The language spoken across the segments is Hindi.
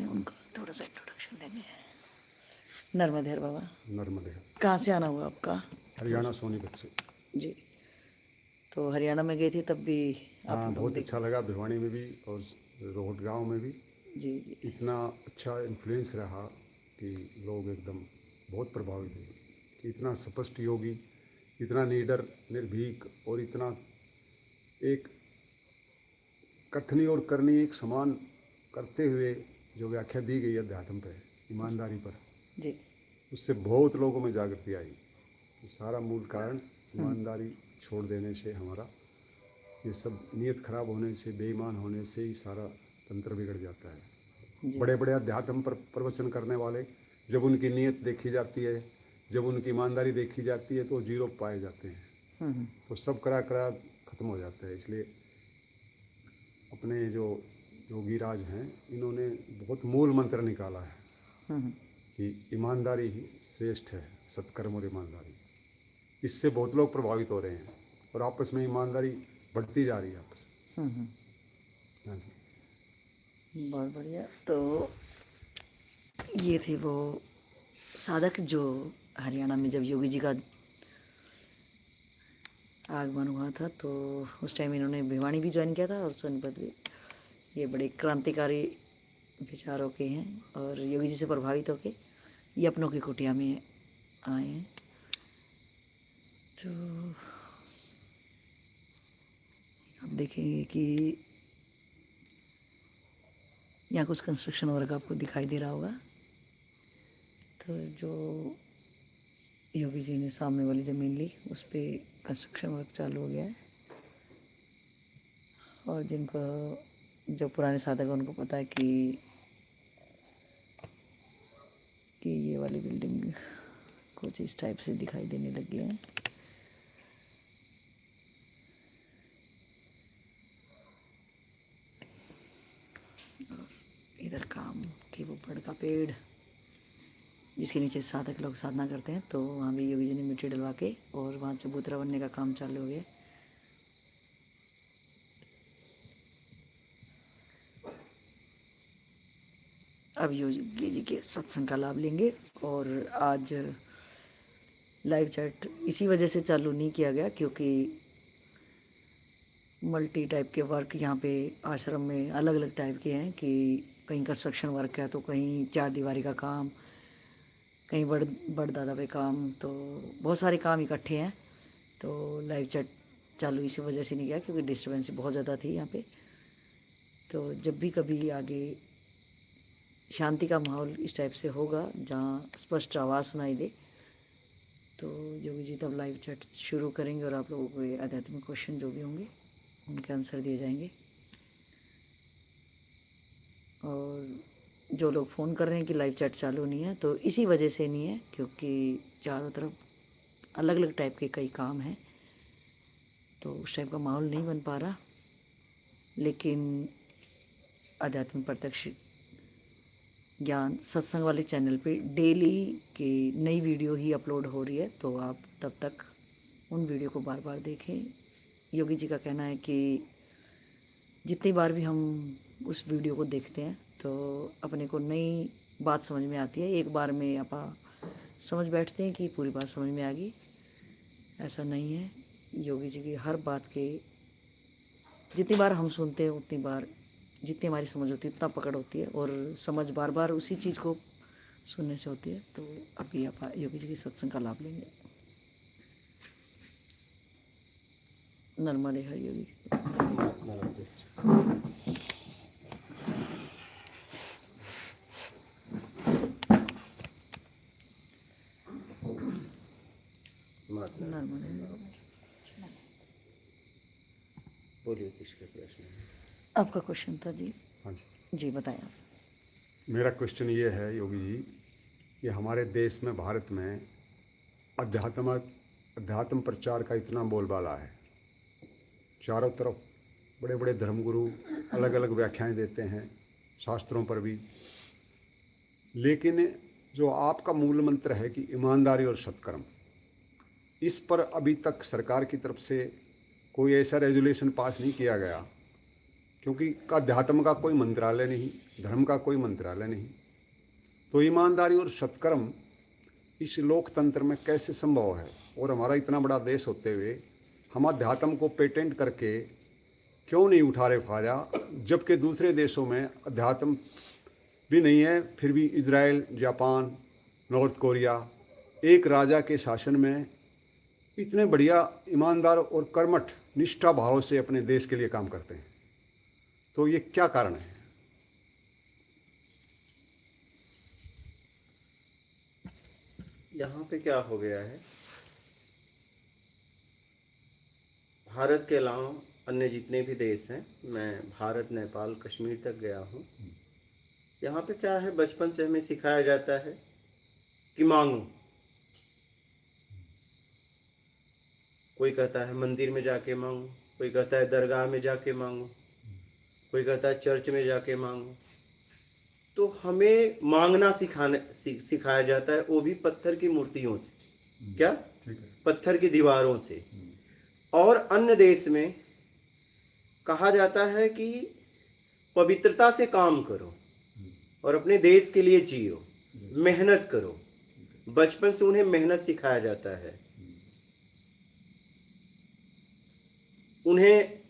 उनका थोड़ा सा इंट्रोडक्शन देंगे। नर्मदे हर बाबा। नर्मदे। कहाँ से आना हुआ आपका? हरियाणा सोनीपत से। जी, तो हरियाणा में गए थे तब भी आप हाँ, लोग बहुत देख। अच्छा लगा भिवानी में भी और रोहट गांव में भी। जी जी। इतना अच्छा इन्फ्लुएंस रहा कि लोग एकदम बहुत प्रभावित हुए कि इतना स्पष्ट योगी, इतना निडर, निर्भीक और इतना एक कथनी और करनी एक समान करते हुए जो व्याख्या दी गई अध्यात्म पर, ईमानदारी पर, जी। उससे बहुत लोगों में जागृति आई। तो सारा मूल कारण ईमानदारी छोड़ देने से, हमारा ये सब नीयत खराब होने से, बेईमान होने से ही सारा तंत्र बिगड़ जाता है। जी। बड़े बड़े अध्यात्म पर प्रवचन करने वाले, जब उनकी नीयत देखी जाती है, जब उनकी ईमानदारी देखी जाती है तो जीरो पाए जाते हैं। तो सब करा करा खत्म हो जाता है। इसलिए अपने जो योगीराज हैं, इन्होंने बहुत मूल मंत्र निकाला है कि ईमानदारी ही श्रेष्ठ है, सत्कर्म और ईमानदारी। इससे बहुत लोग प्रभावित हो रहे हैं और आपस में ईमानदारी बढ़ती जा रही है आपस में। हाँ जी, बहुत बढ़िया। तो ये थे वो साधक जो हरियाणा में जब योगी जी का आगमन हुआ था, तो उस टाइम इन्होंने भिवानी भी ज्वाइन किया था और सोनीपत भी। ये बड़े क्रांतिकारी विचारों के हैं और योगी जी से प्रभावित होकर ये अपनों की कुटिया में आए हैं। तो आप देखेंगे कि यहाँ कुछ कंस्ट्रक्शन वर्क आपको दिखाई दे रहा होगा। तो जो योगी जी ने सामने वाली ज़मीन ली, उस पर कंस्ट्रक्शन वर्क चालू हो गया है। और जिनको जो पुराने साधक हैं उनको पता है कि ये वाली बिल्डिंग कुछ इस टाइप से दिखाई देने लगी है। इधर काम कि वो बड़ का पेड़ जिसके नीचे साधक लोग साधना करते हैं, तो वहाँ भी योगी जी ने मिट्टी डलवा के और वहाँ चबूतरा बनने का काम चालू हो गया। अब योगी जी के सत्संग का लाभ लेंगे। और आज लाइव चैट इसी वजह से चालू नहीं किया गया क्योंकि मल्टी टाइप के वर्क यहाँ पे आश्रम में अलग अलग टाइप के हैं कि कहीं कंस्ट्रक्शन वर्क है, तो कहीं चार दीवारी का काम, कहीं बड़ दादा पे काम, तो बहुत सारे काम इकट्ठे हैं। तो लाइव चैट चालू इसी वजह से नहीं किया क्योंकि डिस्टर्बेंस बहुत ज़्यादा थी यहाँ पे। तो जब भी कभी आगे शांति का माहौल इस टाइप से होगा जहाँ स्पष्ट आवाज़ सुनाई दे, तो योगी जी तब लाइव चैट शुरू करेंगे और आप लोगों को आध्यात्मिक क्वेश्चन जो भी होंगे उनके आंसर दिए जाएंगे। और जो लोग फ़ोन कर रहे हैं कि लाइव चैट चालू नहीं है, तो इसी वजह से नहीं है क्योंकि चारों तरफ अलग अलग टाइप के कई काम हैं, तो उस टाइप का माहौल नहीं बन पा रहा। लेकिन आध्यात्मिक प्रत्यक्ष ज्ञान सत्संग वाले चैनल पे डेली की नई वीडियो ही अपलोड हो रही है, तो आप तब तक उन वीडियो को बार बार देखें। योगी जी का कहना है कि जितनी बार भी हम उस वीडियो को देखते हैं तो अपने को नई बात समझ में आती है। एक बार में आप समझ बैठते हैं कि पूरी बात समझ में आ गई, ऐसा नहीं है। योगी जी की हर बात के जितनी बार हम सुनते हैं उतनी बार, जितनी हमारी समझ होती है उतना पकड़ होती है, और समझ बार बार उसी चीज़ को सुनने से होती है। तो अभी आप योगी जी की सत्संग का लाभ लेंगे। नर्मदे हर योगी जी। नर्मदे बोलिए किसका प्रश्न है? आपका क्वेश्चन था जी। हाँ जी, जी बताएं आप। मेरा क्वेश्चन ये है योगी जी कि हमारे देश में, भारत में अध्यात्म प्रचार का इतना बोलबाला है, चारों तरफ बड़े बड़े धर्मगुरु अलग अलग व्याख्याएं देते हैं शास्त्रों पर भी, लेकिन जो आपका मूल मंत्र है कि ईमानदारी और सत्कर्म, इस पर अभी तक सरकार की तरफ से कोई ऐसा रेजुलेशन पास नहीं किया गया क्योंकि अध्यात्म का कोई मंत्रालय नहीं, धर्म का कोई मंत्रालय नहीं, तो ईमानदारी और सत्कर्म इस लोकतंत्र में कैसे संभव है। और हमारा इतना बड़ा देश होते हुए हम अध्यात्म को पेटेंट करके क्यों नहीं उठा रहे फायदा, जबकि दूसरे देशों में अध्यात्म भी नहीं है, फिर भी इजराइल, जापान, नॉर्थ कोरिया एक राजा के शासन में इतने बढ़िया ईमानदार और कर्मठ निष्ठा भाव से अपने देश के लिए काम करते हैं। तो ये क्या कारण है? यहाँ पे क्या हो गया है, भारत के अलावा अन्य जितने भी देश हैं, मैं भारत, नेपाल, कश्मीर तक गया हूँ। यहाँ पे क्या है, बचपन से हमें सिखाया जाता है कि मांगो। कोई कहता है मंदिर में जाके मांगो, कोई कहता है दरगाह में जाके मांगो, कोई कहता है चर्च में जाके मांगो। तो हमें मांगना सिखाया जाता है, वो भी पत्थर की मूर्तियों से। क्या? पत्थर की दीवारों से। और अन्य देश में कहा जाता है कि पवित्रता से काम करो और अपने देश के लिए जियो, मेहनत करो। बचपन से उन्हें मेहनत सिखाया जाता है। उन्हें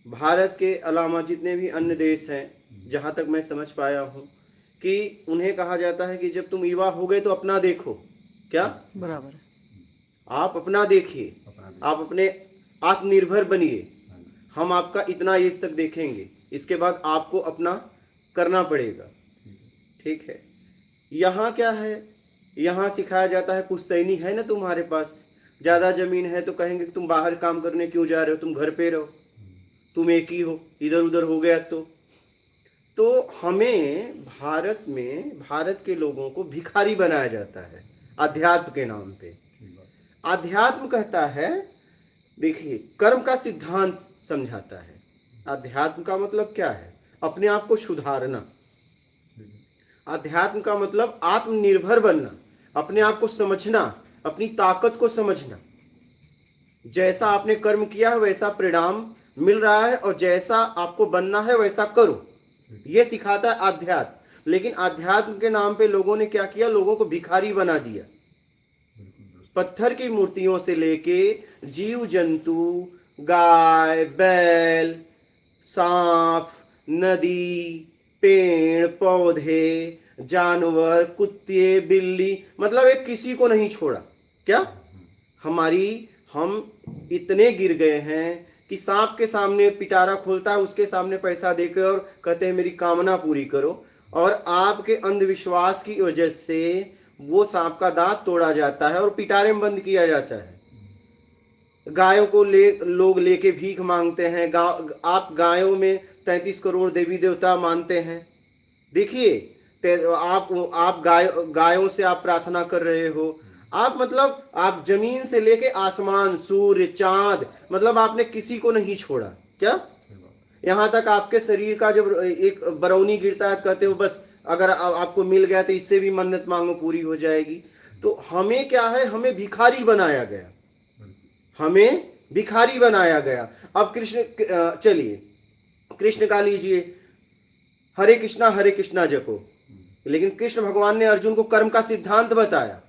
भारत के अलावा जितने भी अन्य देश हैं, जहाँ तक मैं समझ पाया हूँ, कि उन्हें कहा जाता है कि जब तुम युवा हो गए तो अपना देखो। क्या? बराबर है। आप अपना देखिए, आप अपने आत्मनिर्भर बनिए। हम आपका इतना एज तक देखेंगे, इसके बाद आपको अपना करना पड़ेगा। ठीक है। यहाँ क्या है, यहाँ सिखाया जाता है पुश्तैनी है ना तुम्हारे पास, ज़्यादा ज़मीन है तो कहेंगे कि तुम बाहर काम करने क्यों जा रहे हो, तुम घर पे रहो, तुम एक ही हो, इधर उधर हो गया तो हमें भारत में, भारत के लोगों को भिखारी बनाया जाता है अध्यात्म के नाम पे। अध्यात्म कहता है, देखिए, कर्म का सिद्धांत समझाता है। अध्यात्म का मतलब क्या है? अपने आप को सुधारना। अध्यात्म का मतलब आत्मनिर्भर बनना, अपने आप को समझना, अपनी ताकत को समझना। जैसा आपने कर्म किया है वैसा परिणाम मिल रहा है, और जैसा आपको बनना है वैसा करो, ये सिखाता है अध्यात्म। लेकिन अध्यात्म के नाम पे लोगों ने क्या किया, लोगों को भिखारी बना दिया। पत्थर की मूर्तियों से लेके जीव जंतु, गाय, बैल, सांप, नदी, पेड़ पौधे, जानवर, कुत्ते, बिल्ली, मतलब एक किसी को नहीं छोड़ा। क्या? हम इतने गिर गए हैं कि सांप के सामने पिटारा खोलता है, उसके सामने पैसा देकर और कहते हैं मेरी कामना पूरी करो, और आपके अंधविश्वास की वजह से वो सांप का दांत तोड़ा जाता है और पिटारे में बंद किया जाता है। गायों को लोग लेके भीख मांगते हैं। आप गायों में 33 करोड़ देवी देवता मानते हैं। देखिए, आप गायों से आप प्रार्थना कर रहे हो। आप मतलब आप जमीन से लेके आसमान, सूर्य, चांद, मतलब आपने किसी को नहीं छोड़ा। क्या? यहाँ तक आपके शरीर का जब एक बरौनी गिरता है, कहते हो बस अगर आपको मिल गया तो इससे भी मन्नत मांगो पूरी हो जाएगी। तो हमें क्या है, हमें भिखारी बनाया गया, हमें भिखारी बनाया गया। अब कृष्ण, चलिए कृष्ण का लीजिए, हरे कृष्णा जपो, लेकिन कृष्ण भगवान ने अर्जुन को कर्म का सिद्धांत बताया।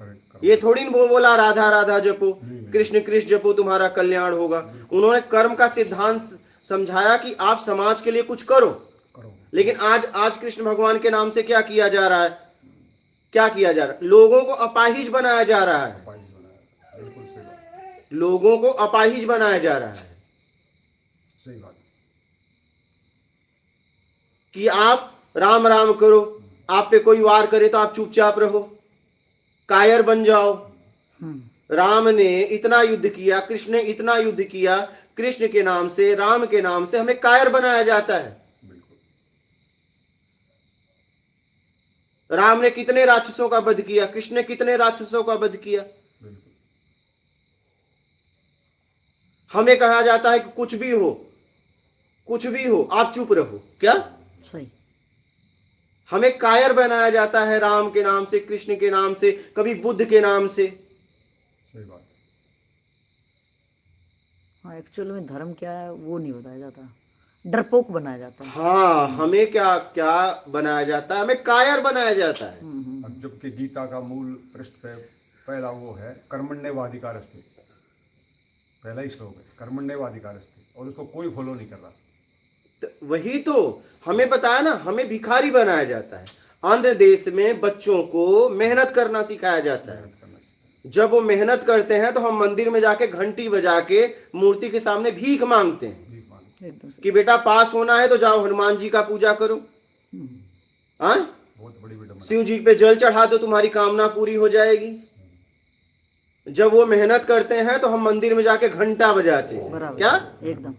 ये थोड़ी न बोला राधा राधा जपो, कृष्ण कृष्ण जपो तुम्हारा कल्याण होगा। उन्होंने कर्म का सिद्धांत समझाया कि आप समाज के लिए कुछ करो। लेकिन आज कृष्ण भगवान के नाम से क्या किया जा रहा है? क्या किया जा रहा है? लोगों को अपाहिज बनाया जा रहा है। लोगों को अपाहिज बनाया जा रहा है। सही बात। कि आप राम राम करो, आप पे कोई वार करे तो आप चुपचाप रहो, कायर बन जाओ। राम ने इतना युद्ध किया, कृष्ण ने इतना युद्ध किया, कृष्ण के नाम से, राम के नाम से हमें कायर बनाया जाता है। राम ने कितने राक्षसों का वध किया, कृष्ण ने कितने राक्षसों का वध किया। हमें कहा जाता है कि कुछ भी हो आप चुप रहो। क्या? सही। हमें कायर बनाया जाता है राम के नाम से, कृष्ण के नाम से, कभी बुद्ध के नाम से। सही बात। हाँ, एक्चुअल में धर्म क्या है वो नहीं बताया जाता। डरपोक बनाया जाता है। हाँ, हमें क्या क्या बनाया जाता है, हमें कायर बनाया जाता है। अब जबकि गीता का मूल पृष्ठ पे पहला वो है कर्मण्येवाधिकारस्ते, पहला ही श्लोक है कर्मण्येवाधिकारस्ते, और उसको कोई फॉलो नहीं कर रहा। तो वही तो हमें बताया ना, हमें भिखारी बनाया जाता है। अन्य देश में बच्चों को मेहनत करना सिखाया जाता है। मेहनत करना। जब वो मेहनत करते हैं तो हम मंदिर में जाके घंटी बजा के मूर्ति के सामने भीख मांगते हैं भीख मांग। एकदम से। कि बेटा पास होना है तो जाओ हनुमान जी का पूजा करो, हाँ, बहुत बड़ी विडम्बना। शिव जी पे जल चढ़ा दो, तुम्हारी कामना पूरी हो जाएगी। जब वो मेहनत करते हैं तो हम मंदिर में जाके घंटा बजाते हैं। बराबर क्या? एकदम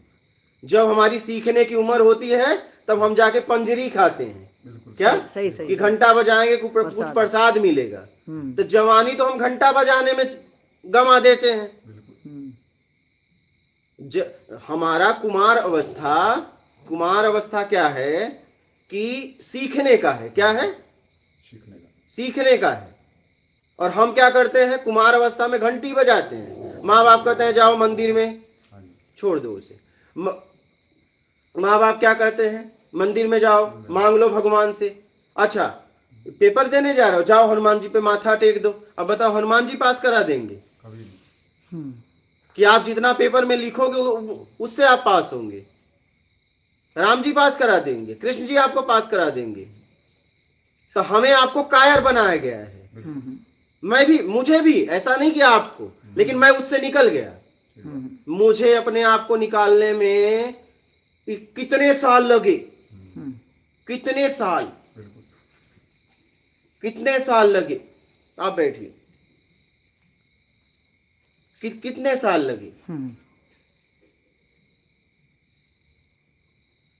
जब हमारी सीखने की उम्र होती है तब हम जाके पंजरी खाते हैं। बिल्कुल क्या? सही सही कि घंटा बजाएंगे कुछ प्रसाद मिलेगा। तो जवानी तो हम घंटा बजाने में गंवा देते हैं। बिल्कुल। हमारा कुमार अवस्था क्या है कि सीखने का है। क्या है? सीखने का है। और हम क्या करते हैं, कुमार अवस्था में घंटी बजाते हैं। माँ बाप कहते हैं जाओ मंदिर में, छोड़ दो उसे। माँ बाप क्या कहते हैं, मंदिर में जाओ मांग लो भगवान से। अच्छा, पेपर देने जा रहे हो, जाओ हनुमान जी पे माथा टेक दो। अब बताओ हनुमान जी पास करा देंगे? कभी नहीं। कि आप जितना पेपर में लिखोगे उससे आप पास होंगे। राम जी पास करा देंगे, कृष्ण जी आपको पास करा देंगे। तो हमें आपको कायर बनाया गया है। मैं भी, मुझे भी, ऐसा नहीं कि आपको, लेकिन मैं उससे निकल गया। मुझे अपने आप को निकालने में कितने साल लगे, कितने साल लगे। आप बैठिए। कितने साल लगे।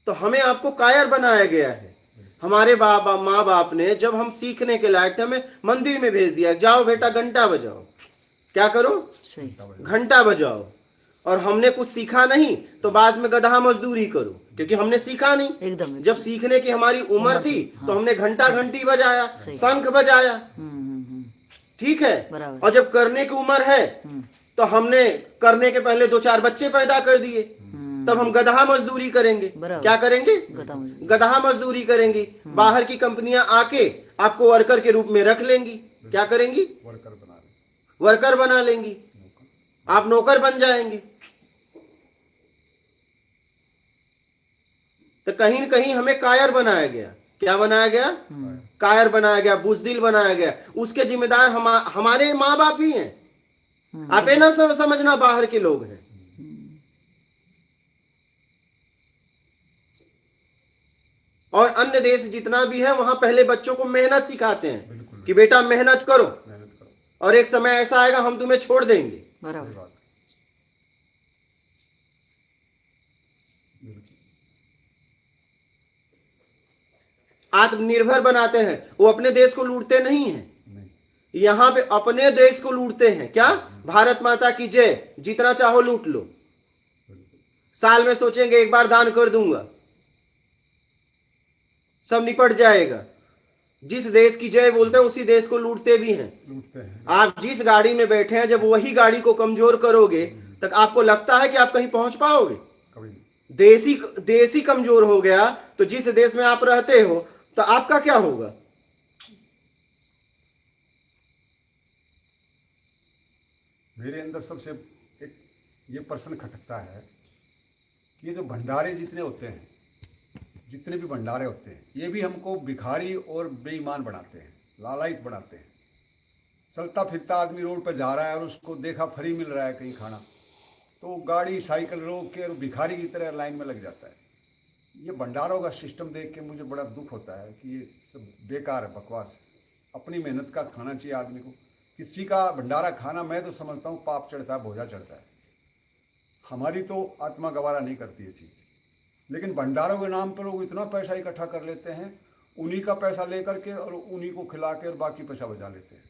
तो हमें आपको कायर बनाया गया है। हमारे माँ बाप ने जब हम सीखने के लायक थे हमें मंदिर में भेज दिया, जाओ बेटा घंटा बजाओ। क्या करो? घंटा बजाओ। और हमने कुछ सीखा नहीं तो बाद में गधा मजदूरी करो, क्योंकि हमने सीखा नहीं। एकदम जब सीखने की हमारी उम्र थी तो हमने घंटी बजाया, शंख बजाया। ठीक है। और जब करने की उम्र है तो हमने करने के पहले 2-4 बच्चे पैदा कर दिए। तब हम गधा मजदूरी करेंगे। क्या करेंगे? गधा मजदूरी करेंगे। बाहर की कंपनियां आके आपको वर्कर के रूप में रख लेंगी। क्या करेंगी? वर्कर बना लेंगी। आप नौकर बन जाएंगे। तो कहीं न कहीं हमें कायर बनाया गया। क्या बनाया गया? कायर बनाया गया, बुजदिल बनाया गया। उसके जिम्मेदार हमारे माँ बाप ही हैं। आप ये ना समझना बाहर के लोग हैं। और अन्य देश जितना भी है वहां पहले बच्चों को मेहनत सिखाते हैं कि बेटा मेहनत करो, और एक समय ऐसा आएगा हम तुम्हें छोड़ देंगे। बराबर। आत्मनिर्भर बनाते हैं। वो अपने देश को लूटते नहीं हैं, यहां पे अपने देश को लूटते हैं। क्या? भारत माता की जय, जितना चाहो लूट लो। साल में सोचेंगे एक बार दान कर दूंगा, सब निपट जाएगा। जिस देश की जय बोलते हैं उसी देश को लूटते भी हैं। आप जिस गाड़ी में बैठे हैं, जब वही गाड़ी को कमजोर करोगे तक आपको लगता है कि आप कहीं पहुंच पाओगे? देशी कमजोर हो गया तो जिस देश में आप रहते हो तो आपका क्या होगा? मेरे अंदर सबसे एक ये प्रश्न खटकता है कि ये जो भंडारे जितने होते हैं, जितने भी भंडारे होते हैं, ये भी हमको भिखारी और बेईमान बनाते हैं, लालायित बनाते हैं। चलता फिरता आदमी रोड पर जा रहा है और उसको देखा फ्री मिल रहा है कहीं खाना, तो गाड़ी साइकिल रोक के भिखारी की तरह लाइन में लग जाता है। ये भंडारों का सिस्टम देख के मुझे बड़ा दुख होता है कि ये सब बेकार है, बकवास। अपनी मेहनत का खाना चाहिए आदमी को। किसी का भंडारा खाना मैं तो समझता हूँ पाप चढ़ता है, बोझा चढ़ता है। हमारी तो आत्मा गवारा नहीं करती है चीज़, लेकिन भंडारों के नाम पर लोग इतना पैसा इकट्ठा कर लेते हैं, उन्हीं का पैसा लेकर के और उन्हीं को खिला के और बाकी पैसा बचा लेते हैं।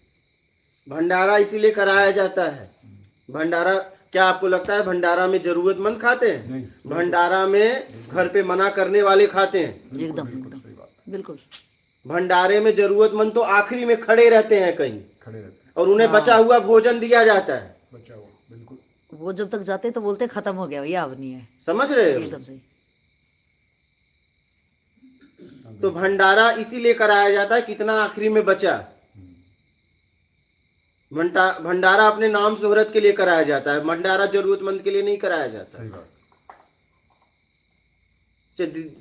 भंडारा इसीलिए कराया जाता है। भंडारा, क्या आपको लगता है भंडारा में जरूरतमंद खाते हैं? नहीं। भंडारा में घर पे मना करने वाले खाते हैं। एकदम सही बात। बिल्कुल। भंडारे में जरूरतमंद तो आखिरी में खड़े रहते हैं कहीं, खड़े रहते हैं और उन्हें बचा हुआ भोजन दिया जाता है। बचा हुआ, बिल्कुल। वो जब तक जाते तो बोलते खत्म हो गया भैया, अब नहीं है। समझ रहे हो? एकदम सही। तो भंडारा इसीलिए कराया जाता है कितना आखिरी में बचा। भंडारा अपने नाम शोहरत के लिए कराया जाता है, भंडारा जरूरतमंद के लिए नहीं कराया जाता। सही बात।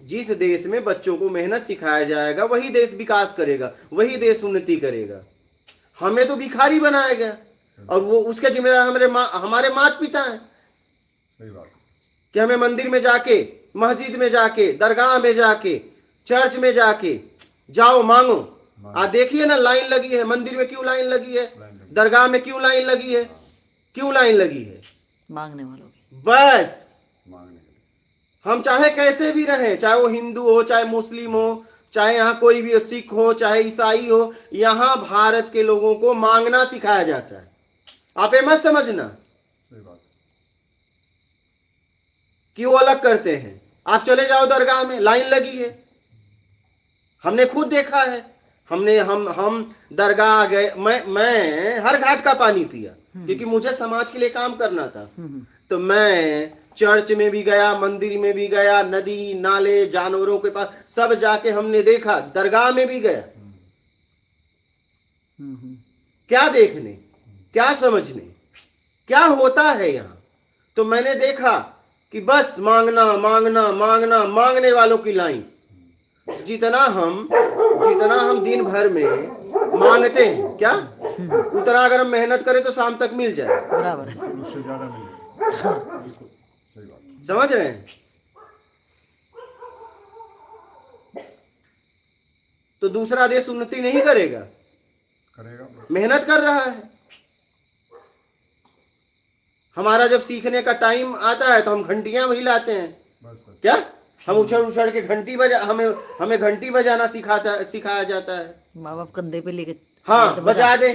जिस देश में बच्चों को मेहनत सिखाया जाएगा वही देश विकास करेगा, वही देश उन्नति करेगा। हमें तो भिखारी बनाया गया और वो उसके जिम्मेदार हमारे माता पिता हैं। सही बात। कि हमें मंदिर में जाके, मस्जिद में जाके, दरगाह में जाके, चर्च में जाके जाओ मांगो। आज देखिए ना लाइन लगी है, मंदिर में क्यों लाइन लगी है, दरगाह में क्यों लाइन लगी है, क्यों लाइन लगी है? मांगने वालों की। बस मांगने के लिए। हम चाहे कैसे भी रहें, चाहे वो हिंदू हो, चाहे मुस्लिम हो, चाहे यहाँ कोई भी हो, सिख हो, चाहे ईसाई हो, यहाँ भारत के लोगों को मांगना सिखाया जाता है। आप ये मत समझना सही बात। कि वो अलग करते हैं। आप चले जाओ दरगाह में, लाइन लगी है, हमने खुद देखा है। हम दरगाह गए, मैं हर घाट का पानी पिया क्योंकि मुझे समाज के लिए काम करना था। तो मैं चर्च में भी गया, मंदिर में भी गया, नदी नाले जानवरों के पास सब जाके हमने देखा, दरगाह में भी गया। क्या देखने, क्या समझने, क्या होता है यहाँ। तो मैंने देखा कि बस मांगना मांगना मांगना, मांगने वालों की लाइन। जितना हम दिन भर में मांगते हैं क्या, उतना अगर हम मेहनत करें तो शाम तक मिल जाए। बराबर है। उससे ज्यादा मिलेगा। बिल्कुल सही बात। समझ रहे हैं? तो दूसरा देश उन्नति नहीं करेगा, करेगा। मेहनत कर रहा है। हमारा जब सीखने का टाइम आता है तो हम घंटियां वही लाते हैं। बस। क्या हम उछड़ के घंटी बजा, हमें घंटी बजाना सिखाया जाता है। माँ बाप कंधे पे लेके हाँ बजा दे,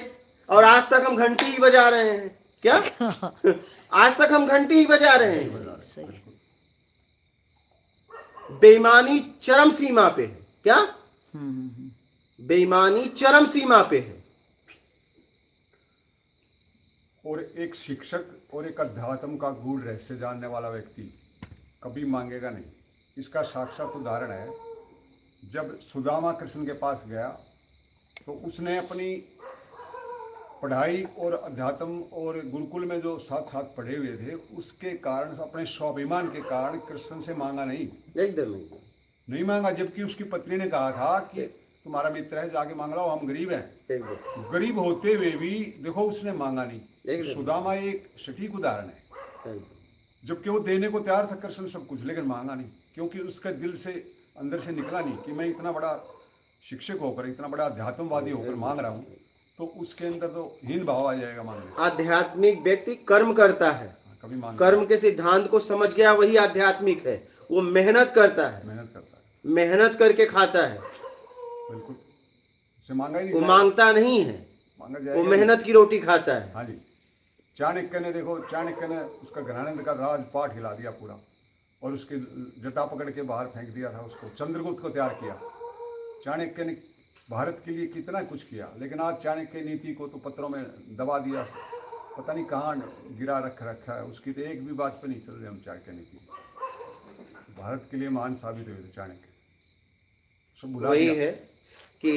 और आज तक हम घंटी ही बजा रहे हैं। क्या आज तक हम घंटी ही बजा रहे हैं। सही। बेईमानी चरम सीमा पे है। क्या बेईमानी चरम सीमा पे है। और एक शिक्षक और एक अध्यात्म का गूढ़ रहस्य जानने वाला व्यक्ति कभी मांगेगा नहीं। इसका साक्षात उदाहरण है, जब सुदामा कृष्ण के पास गया तो उसने अपनी पढ़ाई और अध्यात्म और गुरुकुल में जो साथ साथ पढ़े हुए थे उसके कारण, अपने स्वाभिमान के कारण कृष्ण से मांगा नहीं। एकदम नहीं मांगा, जबकि उसकी पत्नी ने कहा था कि तुम्हारा मित्र है, जाके मांग लो, हम गरीब हैं। एकदम गरीब होते हुए भी देखो उसने मांगा नहीं। सुदामा एक सटीक उदाहरण है, जबकि वो देने को तैयार था कृष्ण सब कुछ, लेकिन मांगा नहीं, क्योंकि उसका दिल से अंदर से निकला नहीं कि मैं इतना बड़ा शिक्षक होकर, इतना बड़ा अध्यात्मवादी होकर मांग रहा हूँ, तो उसके अंदर तो हीन भाव आ जाएगा मांगने। आध्यात्मिक व्यक्ति कर्म करता है, कभी मांग कर्म के सिद्धांत को समझ गया, वही आध्यात्मिक है। वो मेहनत करता है, मेहनत करके खाता है। बिल्कुल से मांगा ही नहीं, वो मांगता नहीं है, वो मेहनत की रोटी खाता है। हाँ जी। चाणक्य ने देखो, चाणक्य ने उसका घनानंद का राजपाट हिला दिया पूरा, और उसकी जटा पकड़ के बाहर फेंक दिया था उसको, चंद्रगुप्त को तैयार किया। चाणक्य ने भारत के लिए कितना कुछ किया, लेकिन आज चाणक्य की नीति को तो पत्रों में दबा दिया, पता नहीं कहाँ गिरा रखा है, उसकी तो एक भी बात पे नहीं चल रही। हम चाणक्य नीति भारत के लिए महान साबित हुए थे चाणक्य। सब भुला वही दिया। है कि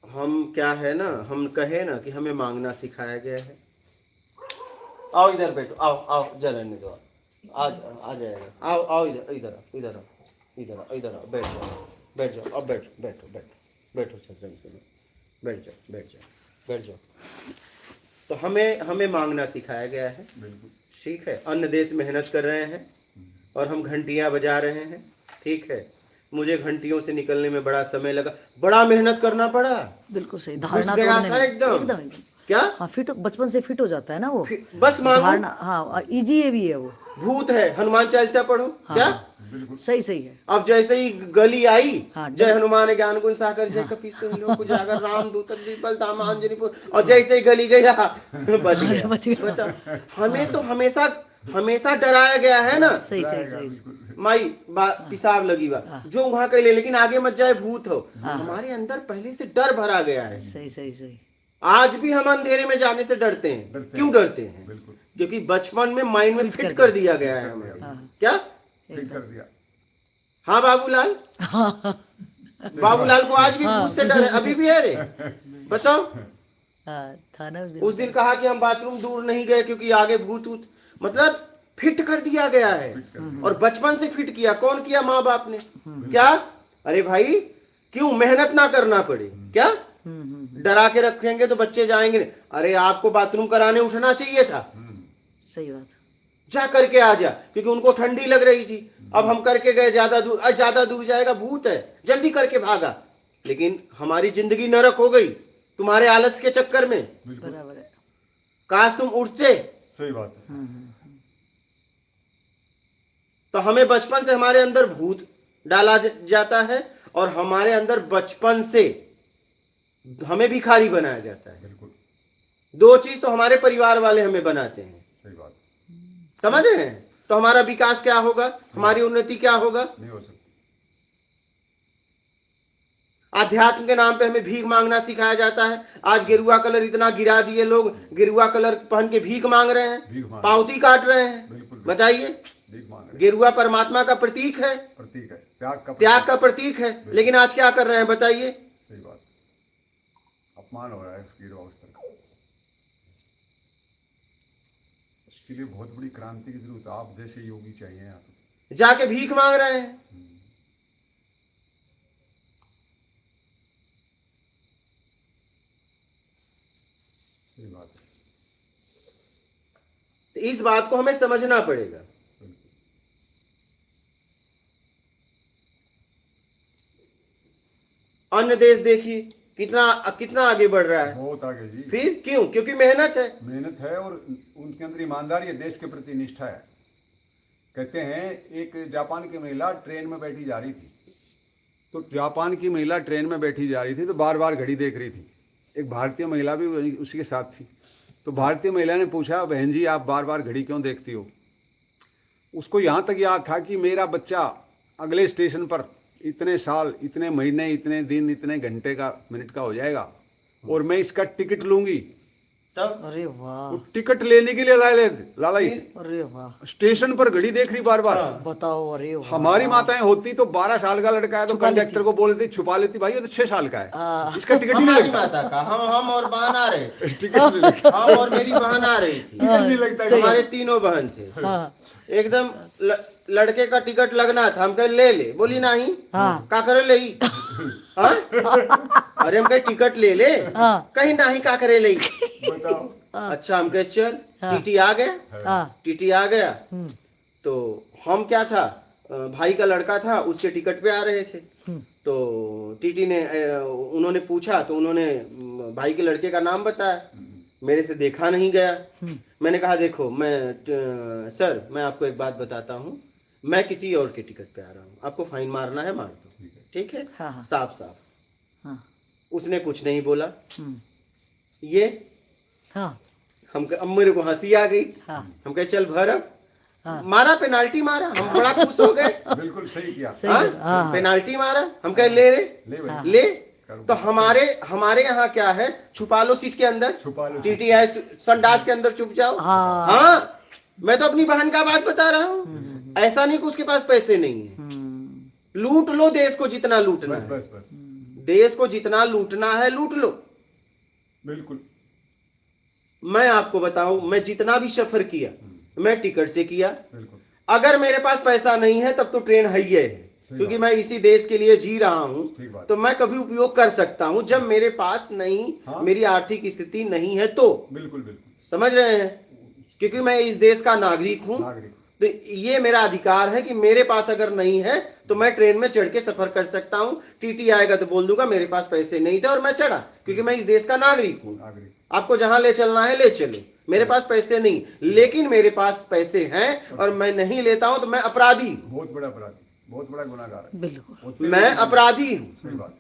हम क्या है ना, हम कहे ना कि हमें मांगना सिखाया गया है। आओ इधर बैठो, आओ आओ जरा रहने दो, आ जाएगा। आओ आओ इधर इधर इधर इधर इधर बैठ जाओ, बैठ जाओ, अब बैठो बैठो बैठो बैठो सत्संग सुनो, बैठ जाओ बैठ जाओ बैठ जाओ। तो हमें मांगना सिखाया गया है। बिल्कुल ठीक है। अन्य देश मेहनत कर रहे हैं और हम घंटियां बजा रहे हैं। ठीक है। मुझे घंटियों से निकलने में बड़ा समय लगा, बड़ा मेहनत करना पड़ा। बिल्कुल सही। घुस धारणा गया तोड़ने था में एकदम। क्या हाँ, फिट बचपन से फिट हो जाता है ना वो, बस मांगो। धारणा। हाँ, इजी है भी है वो। भूत है, हनुमान चालीसा पढ़ो। हाँ, क्या बिल्कुल सही सही है। अब जैसे ही गली आई, हाँ, जय हनुमान ज्ञान गुण सागर, जय कपीस जागर राम दूत बल धाम अंजनीपुर, और जैसे ही गली गया बच गया। बच गया। बताओ, हमें तो हमेशा डराया गया है ना। सही सही सही। माई पिसाब लगी बा जो वहां कर ले, लेकिन आगे मत जाए, भूत हो। हमारे अंदर पहले से डर भरा गया है। सही सही सही। आज भी हम अंधेरे में जाने से डरते हैं। क्यों डरते हैं? बिल्कुल, क्योंकि बचपन में माइंड में फिट कर दिया गया है हमें। क्या ठीक कर दिया। हाँ बाबूलाल, हाँ बाबूलाल को आज भी भूत से डर है, अभी भी है रे, बताओ। हाँ, था ना उस दिन कहा कि हम बाथरूम दूर नहीं गए क्योंकि आगे भूत ऊत, मतलब फिट कर दिया गया है। और बचपन से फिट किया, कौन किया? माँ बाप ने। क्या? अरे भाई क्यों मेहनत ना करना पड़े? क्या डरा के रखेंगे तो बच्चे जाएंगे नहीं। अरे आपको बाथरूम कराने उठना चाहिए था, सही बात। जा करके आ जा, क्योंकि उनको ठंडी लग रही थी। अब हम करके गए ज्यादा दूर जाएगा, भूत है, जल्दी करके भागा। लेकिन हमारी जिंदगी नरक हो गई तुम्हारे आलस के चक्कर में। बराबर है। काश तुम उठते। सही बात है। तो हमें बचपन से हमारे अंदर भूत डाला जाता है और हमारे अंदर बचपन से हमें भिखारी बनाया जाता है। बिल्कुल। दो चीज तो हमारे परिवार वाले हमें बनाते हैं। सही बात। समझ रहे हैं? तो हमारा विकास क्या होगा, हमारी उन्नति क्या होगा? नहीं हो सकती। आध्यात्म के नाम पे हमें भीख मांगना सिखाया जाता है। आज गेरुआ कलर इतना गिरा दिए, लोग गेरुआ कलर पहन के भीख मांग रहे हैं, पावती काट रहे हैं। बिल्कुल। बताइए, भीख मांग रहे हैं। गेरुआ परमात्मा का प्रतीक है, प्रतीक है, त्याग का प्रतीक है। लेकिन आज क्या कर रहे हैं बताइए? सही बात। अपमान हो रहा है उसकी अवस्था का। इसके लिए बहुत बड़ी क्रांति की जरूरत है। आप जैसे योगी चाहिए यहाँ पे। जाके भीख मांग रहे हैं। सही बात है। तो इस बात को हमें समझना पड़ेगा। अन्य देश देखिए कितना आगे बढ़ रहा है। बहुत आगे जी। फिर क्यों? क्योंकि मेहनत है। मेहनत है और उनके अंदर ईमानदारी है, देश के प्रति निष्ठा है। कहते हैं एक जापान की महिला ट्रेन में बैठी जा रही थी, तो जापान की महिला ट्रेन में बैठी जा रही थी तो बार बार घड़ी देख रही थी। एक भारतीय महिला भी उसी के साथ थी। तो भारतीय महिला ने पूछा, बहन जी आप बार बार घड़ी क्यों देखती हो? उसको यहाँ तक याद था कि मेरा बच्चा अगले स्टेशन पर इतने साल, इतने महीने, इतने दिन, इतने घंटे का, मिनट का हो जाएगा और मैं इसका टिकट लूंगी। तब अरे वाह, वो टिकट लेने के लिए लालाई अरे वाह, स्टेशन पर घड़ी देख रही बार बार। बताओ। अरे वाह, हमारी माताएं होती तो 12 साल का लड़का है तो कंडक्टर को बोल देती, छुपा लेती, भाई ये तो 6 साल का है, इसका टिकट ही नहीं हमारी लगता। माता का हम और बहन आ रहे थे। टिकट नहीं लगता। हम और मेरी बहन आ रही थी। टिकट नहीं लगता। हमारे तीनों बहन थे। हाँ, एकदम लड़के का टिकट लगना था। हम कहे ले। बोली नहीं। हाँ, का करे ले? हाँ? अरे हम कहे टिकट ले। हाँ, कहीं नहीं, का करे ले? बताओ। अच्छा हम कहे चल। हाँ। टीटी आ गया। हाँ, टीटी आ गया हम्म, तो हम क्या था, भाई का लड़का था, उसके टिकट पे आ रहे थे। तो टीटी ने उन्होंने पूछा तो उन्होंने भाई के लड़के का नाम बताया। मेरे से देखा नहीं गया। मैंने कहा देखो सर मैं आपको एक बात बताता हूँ, मैं किसी और के टिकट पे आ रहा हूँ, आपको फाइन मारना है मार दो, ठीक है? हाँ, हाँ, साफ साफ। हाँ, उसने कुछ नहीं बोला। हम्म, ये हाँ, अब मेरे को हंसी आ गई। हाँ, हम कहे चल भर अब। हाँ, मारा, पेनाल्टी मारा, हम बड़ा खुश हो गए। बिल्कुल सही किया। सही है, हाँ, पेनाल्टी मारा। हम कहे ले रे ले भाई। ले। तो हमारे यहाँ क्या है, छुपा लो सीट के अंदर, छुपा लो। टीटी है संडास के अंदर छुप जाओ। हाँ, हाँ, मैं तो अपनी बहन का बात बता रहा हूँ। ऐसा नहीं कि उसके पास पैसे नहीं है। लूट लो देश को जितना लूटना बस है। बस बस। देश को जितना लूटना है लूट लो। बिल्कुल। मैं आपको बताऊं, मैं जितना भी सफर किया मैं टिकट से किया। बिल्कुल। अगर मेरे पास पैसा नहीं है तब तो ट्रेन है ही है, क्योंकि मैं इसी देश के लिए जी रहा हूं। ठीक बात। तो मैं कभी उपयोग कर सकता हूं जब मेरे पास नहीं, हाँ। मेरी आर्थिक स्थिति नहीं है तो। बिल्कुल बिल्कुल। समझ रहे हैं? क्योंकि मैं इस देश का नागरिक हूं, नागरिक। तो ये मेरा अधिकार है कि मेरे पास अगर नहीं है तो मैं ट्रेन में चढ़ के सफर कर सकता हूं। टीटी आएगा तो बोल दूंगा मेरे पास पैसे नहीं थे और मैं चढ़ा, क्योंकि मैं इस देश का नागरिक हूं। नागरिक। आपको जहां ले चलना है ले चलो, मेरे पास पैसे नहीं, लेकिन मेरे पास पैसे हैं और मैं नहीं लेता हूं तो मैं अपराधी हूं। बहुत बड़ा अपराधी, बहुत बड़ा गुनाहगार है। बिल्कुल, मैं अपराधी हूं। सही बात।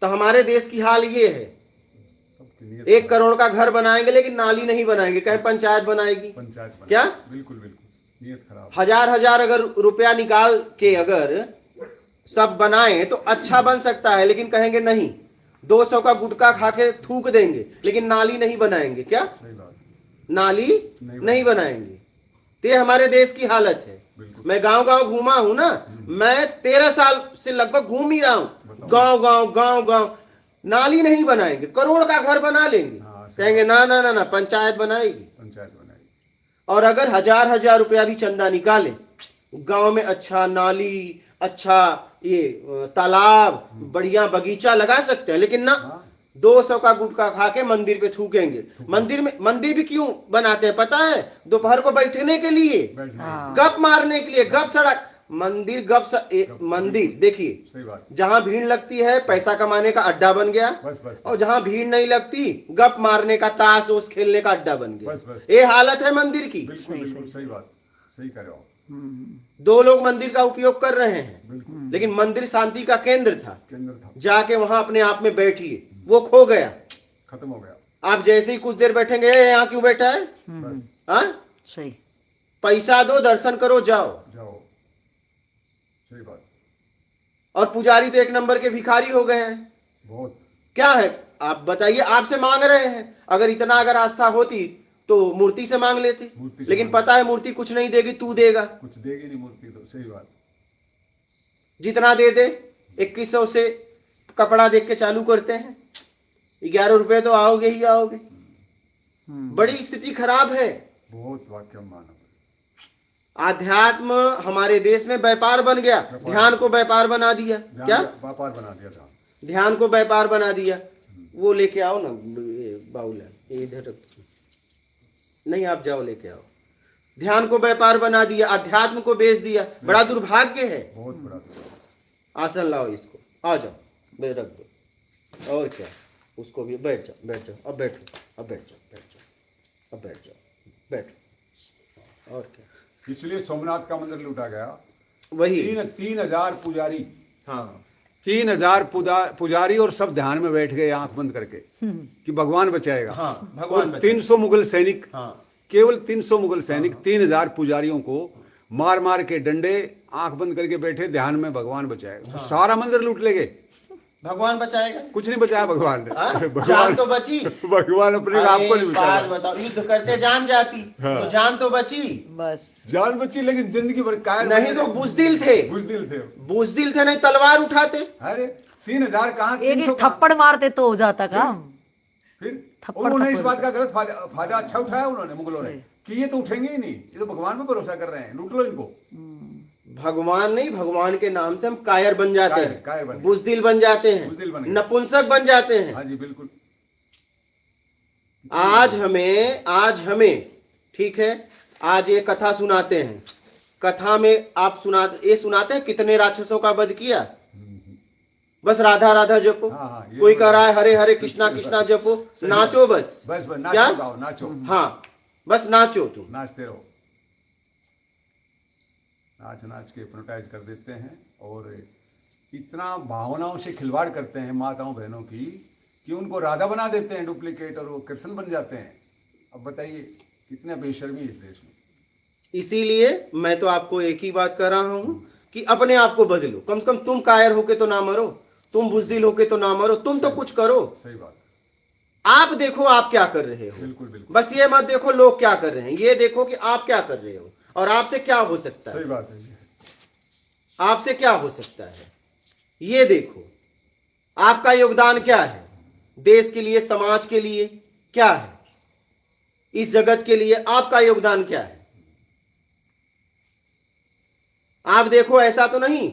तो हमारे देश की हाल ये है, सबकी नियत। 1 करोड़ का घर बनाएंगे लेकिन नाली नहीं बनाएंगे, कहीं पंचायत बनाएगी। पंचायत बना। क्या? बिल्कुल बिल्कुल। नियत खराब। हजार अगर रुपया निकाल के अगर सब बनाए तो अच्छा बन सकता है, लेकिन कहेंगे नहीं, 200 का गुटखा खा के थूक देंगे लेकिन नाली नहीं बनाएंगे। क्या? सही बात। नाली नहीं बनाएंगे। तो ये हमारे देश की हालत है। बिल्कुल। मैं गांव गांव घूमा हूं ना, मैं 13 साल से लगभग घूम ही रहा हूं, गांव गांव गांव गांव। नाली नहीं बनाएंगे, करोड़ का घर बना लेंगे, हाँ, सही कहेंगे ना ना ना ना पंचायत बनाएगी। पंचायत बनाई। और अगर 1000 रुपया भी चंदा निकाले, गांव में अच्छा नाली, अच्छा ये तालाब, बढ़िया बगीचा लगा सकते हैं, लेकिन ना, हाँ। 200 का गुटखा खा के मंदिर पे थूकेंगे। मंदिर भी क्यों बनाते हैं पता है? दोपहर को बैठने के लिए, बैठने। हाँ। गप मारने के लिए, गप सड़क मंदिर, मंदिर देखिए, सही बात। जहां भीड़ लगती है पैसा कमाने का अड्डा बन गया, बस बस और जहां भीड़ नहीं लगती गप मारने का, ताश ओस खेलने का अड्डा बन गया। बस बस। ये हालत है मंदिर की। बिल्कुल बिल्कुल सही बात, सही कह रहे हो आप। दो लोग मंदिर का उपयोग कर रहे हैं, बिल्कुल लेकिन मंदिर शांति का केंद्र था। केंद्र था, जाके वहां अपने आप में बैठिए, वो खो गया। खत्म हो गया। आप जैसे ही कुछ देर बैठेंगे, यहाँ क्यों बैठा है? बस हाँ? सही। पैसा दो, दर्शन करो, जाओ। जाओ, सही बात। और पुजारी तो एक नंबर के भिखारी हो गए हैं। बहुत। क्या है आप बताइए, आपसे मांग रहे हैं। अगर इतना अगर आस्था होती तो मूर्ति से मांग लेते, मूर्ति से लेकिन मांग पता है मूर्ति कुछ नहीं देगी, तू देगा। कुछ देगी नहीं मूर्ति तो, सही बात। जितना दे दे, 2100 से कपड़ा देख के चालू करते हैं, 11 रुपए तो आओगे ही आओगे। बड़ी स्थिति खराब है। बहुत वाक्य मानव। आध्यात्म हमारे देश में व्यापार बन गया, ध्यान को व्यापार बना दिया। क्या? व्यापार बना दिया था। ध्यान को व्यापार बना दिया। वो लेके आओ ना बाउल, इधर रख। नहीं, आप जाओ लेके आओ। ध्यान को व्यापार बना दिया, अध्यात्म को बेच दिया। बड़ा दुर्भाग्य है। बहुत बड़ा दुर्भाग्य। आसन लाओ, इसको आ जाओ, रख दो। और क्या, उसको भी बैठ जाओ, बैठ जाओ, अब बैठो, अब बैठ जाओ, बैठ जाओ, अब बैठ जाओ, बैठो। और क्या, इसलिए सोमनाथ का मंदिर लूटा गया। वही 3000 पुजारी, हाँ 3000 पुजारी, और सब ध्यान में बैठ गए आंख बंद करके कि भगवान बचाएगा। हाँ, भगवान और 300 मुगल सैनिक, हाँ, केवल 300 मुगल सैनिक 3000 पुजारियों को मार मार के डंडे, आंख बंद करके बैठे ध्यान में, भगवान बचाएगा। तो सारा मंदिर लूट ले गए, भगवान बचाएगा। कुछ नहीं बचाया भगवान ने। हाँ? जान भगवान तो बची। भगवान अपने आप को नहीं अरे बात बचाया। बताओ, युद्ध करते जान जाती तो जान तो बची। बस जान बची, लेकिन जिंदगी भर कायर नहीं तो बुजदिल थे, बुजदिल थे। बुजदिल थे, नहीं तलवार उठाते। अरे 3000 कहाँ, एक 300 एक थप्पड़ मारते तो हो जाता काम। फिर थप्पड़ उन्होंने इस थप्पड़ बात का गलत फायदा अच्छा उठाया उन्होंने, मुगलों ने, कि ये तो उठेंगे ही नहीं, ये तो भगवान पे भरोसा कर रहे हैं, लूट लो इनको। भगवान नहीं, भगवान के नाम से हम कायर बन जाते कायर हैं, बन गए। बुजदिल बन जाते बुजदिल बन हैं, गए। नपुंसक बन जाते हैं। हाँ जी बिल्कुल। आज हमें ठीक है, आज ये कथा सुनाते हैं। कथा में आप सुनाते हैं कितने राक्षसों का वध किया। बस राधा राधा जपो। हाँ, हाँ, ये कोई तो कह रहा है हरे हरे कृष्णा कृष्णा जपो, सही नाचो बस। बस बस क्या? नाचो गाओ, नाचो, हाँ, बस नाचो तुम। नाचते रहो। नाच नाच के हिप्नोटाइज कर देते हैं, और इतना भावनाओं से खिलवाड़ करते हैं माताओं बहनों की, कि उनको राधा बना देते हैं डुप्लीकेट, और वो कृष्ण बन जाते हैं। अब बताइए कितने बेशर्मी इस देश में। इसीलिए मैं तो आपको एक ही बात कर रहा हूं कि अपने आप को बदलो। कम से कम तुम कायर होके तो ना मरो, तुम बुजदिल होके तो ना मरो, तुम तो कुछ करो। सही बात। आप देखो आप क्या कर रहे हो। बिल्कुल बिल्कुल बस ये मत देखो लोग क्या कर रहे हैं, ये देखो कि आप क्या कर रहे हो और आपसे क्या हो सकता है। सही बात है। आपसे क्या हो सकता है ये देखो। आपका योगदान क्या है देश के लिए, समाज के लिए क्या है, इस जगत के लिए आपका योगदान क्या है। आप देखो, ऐसा तो नहीं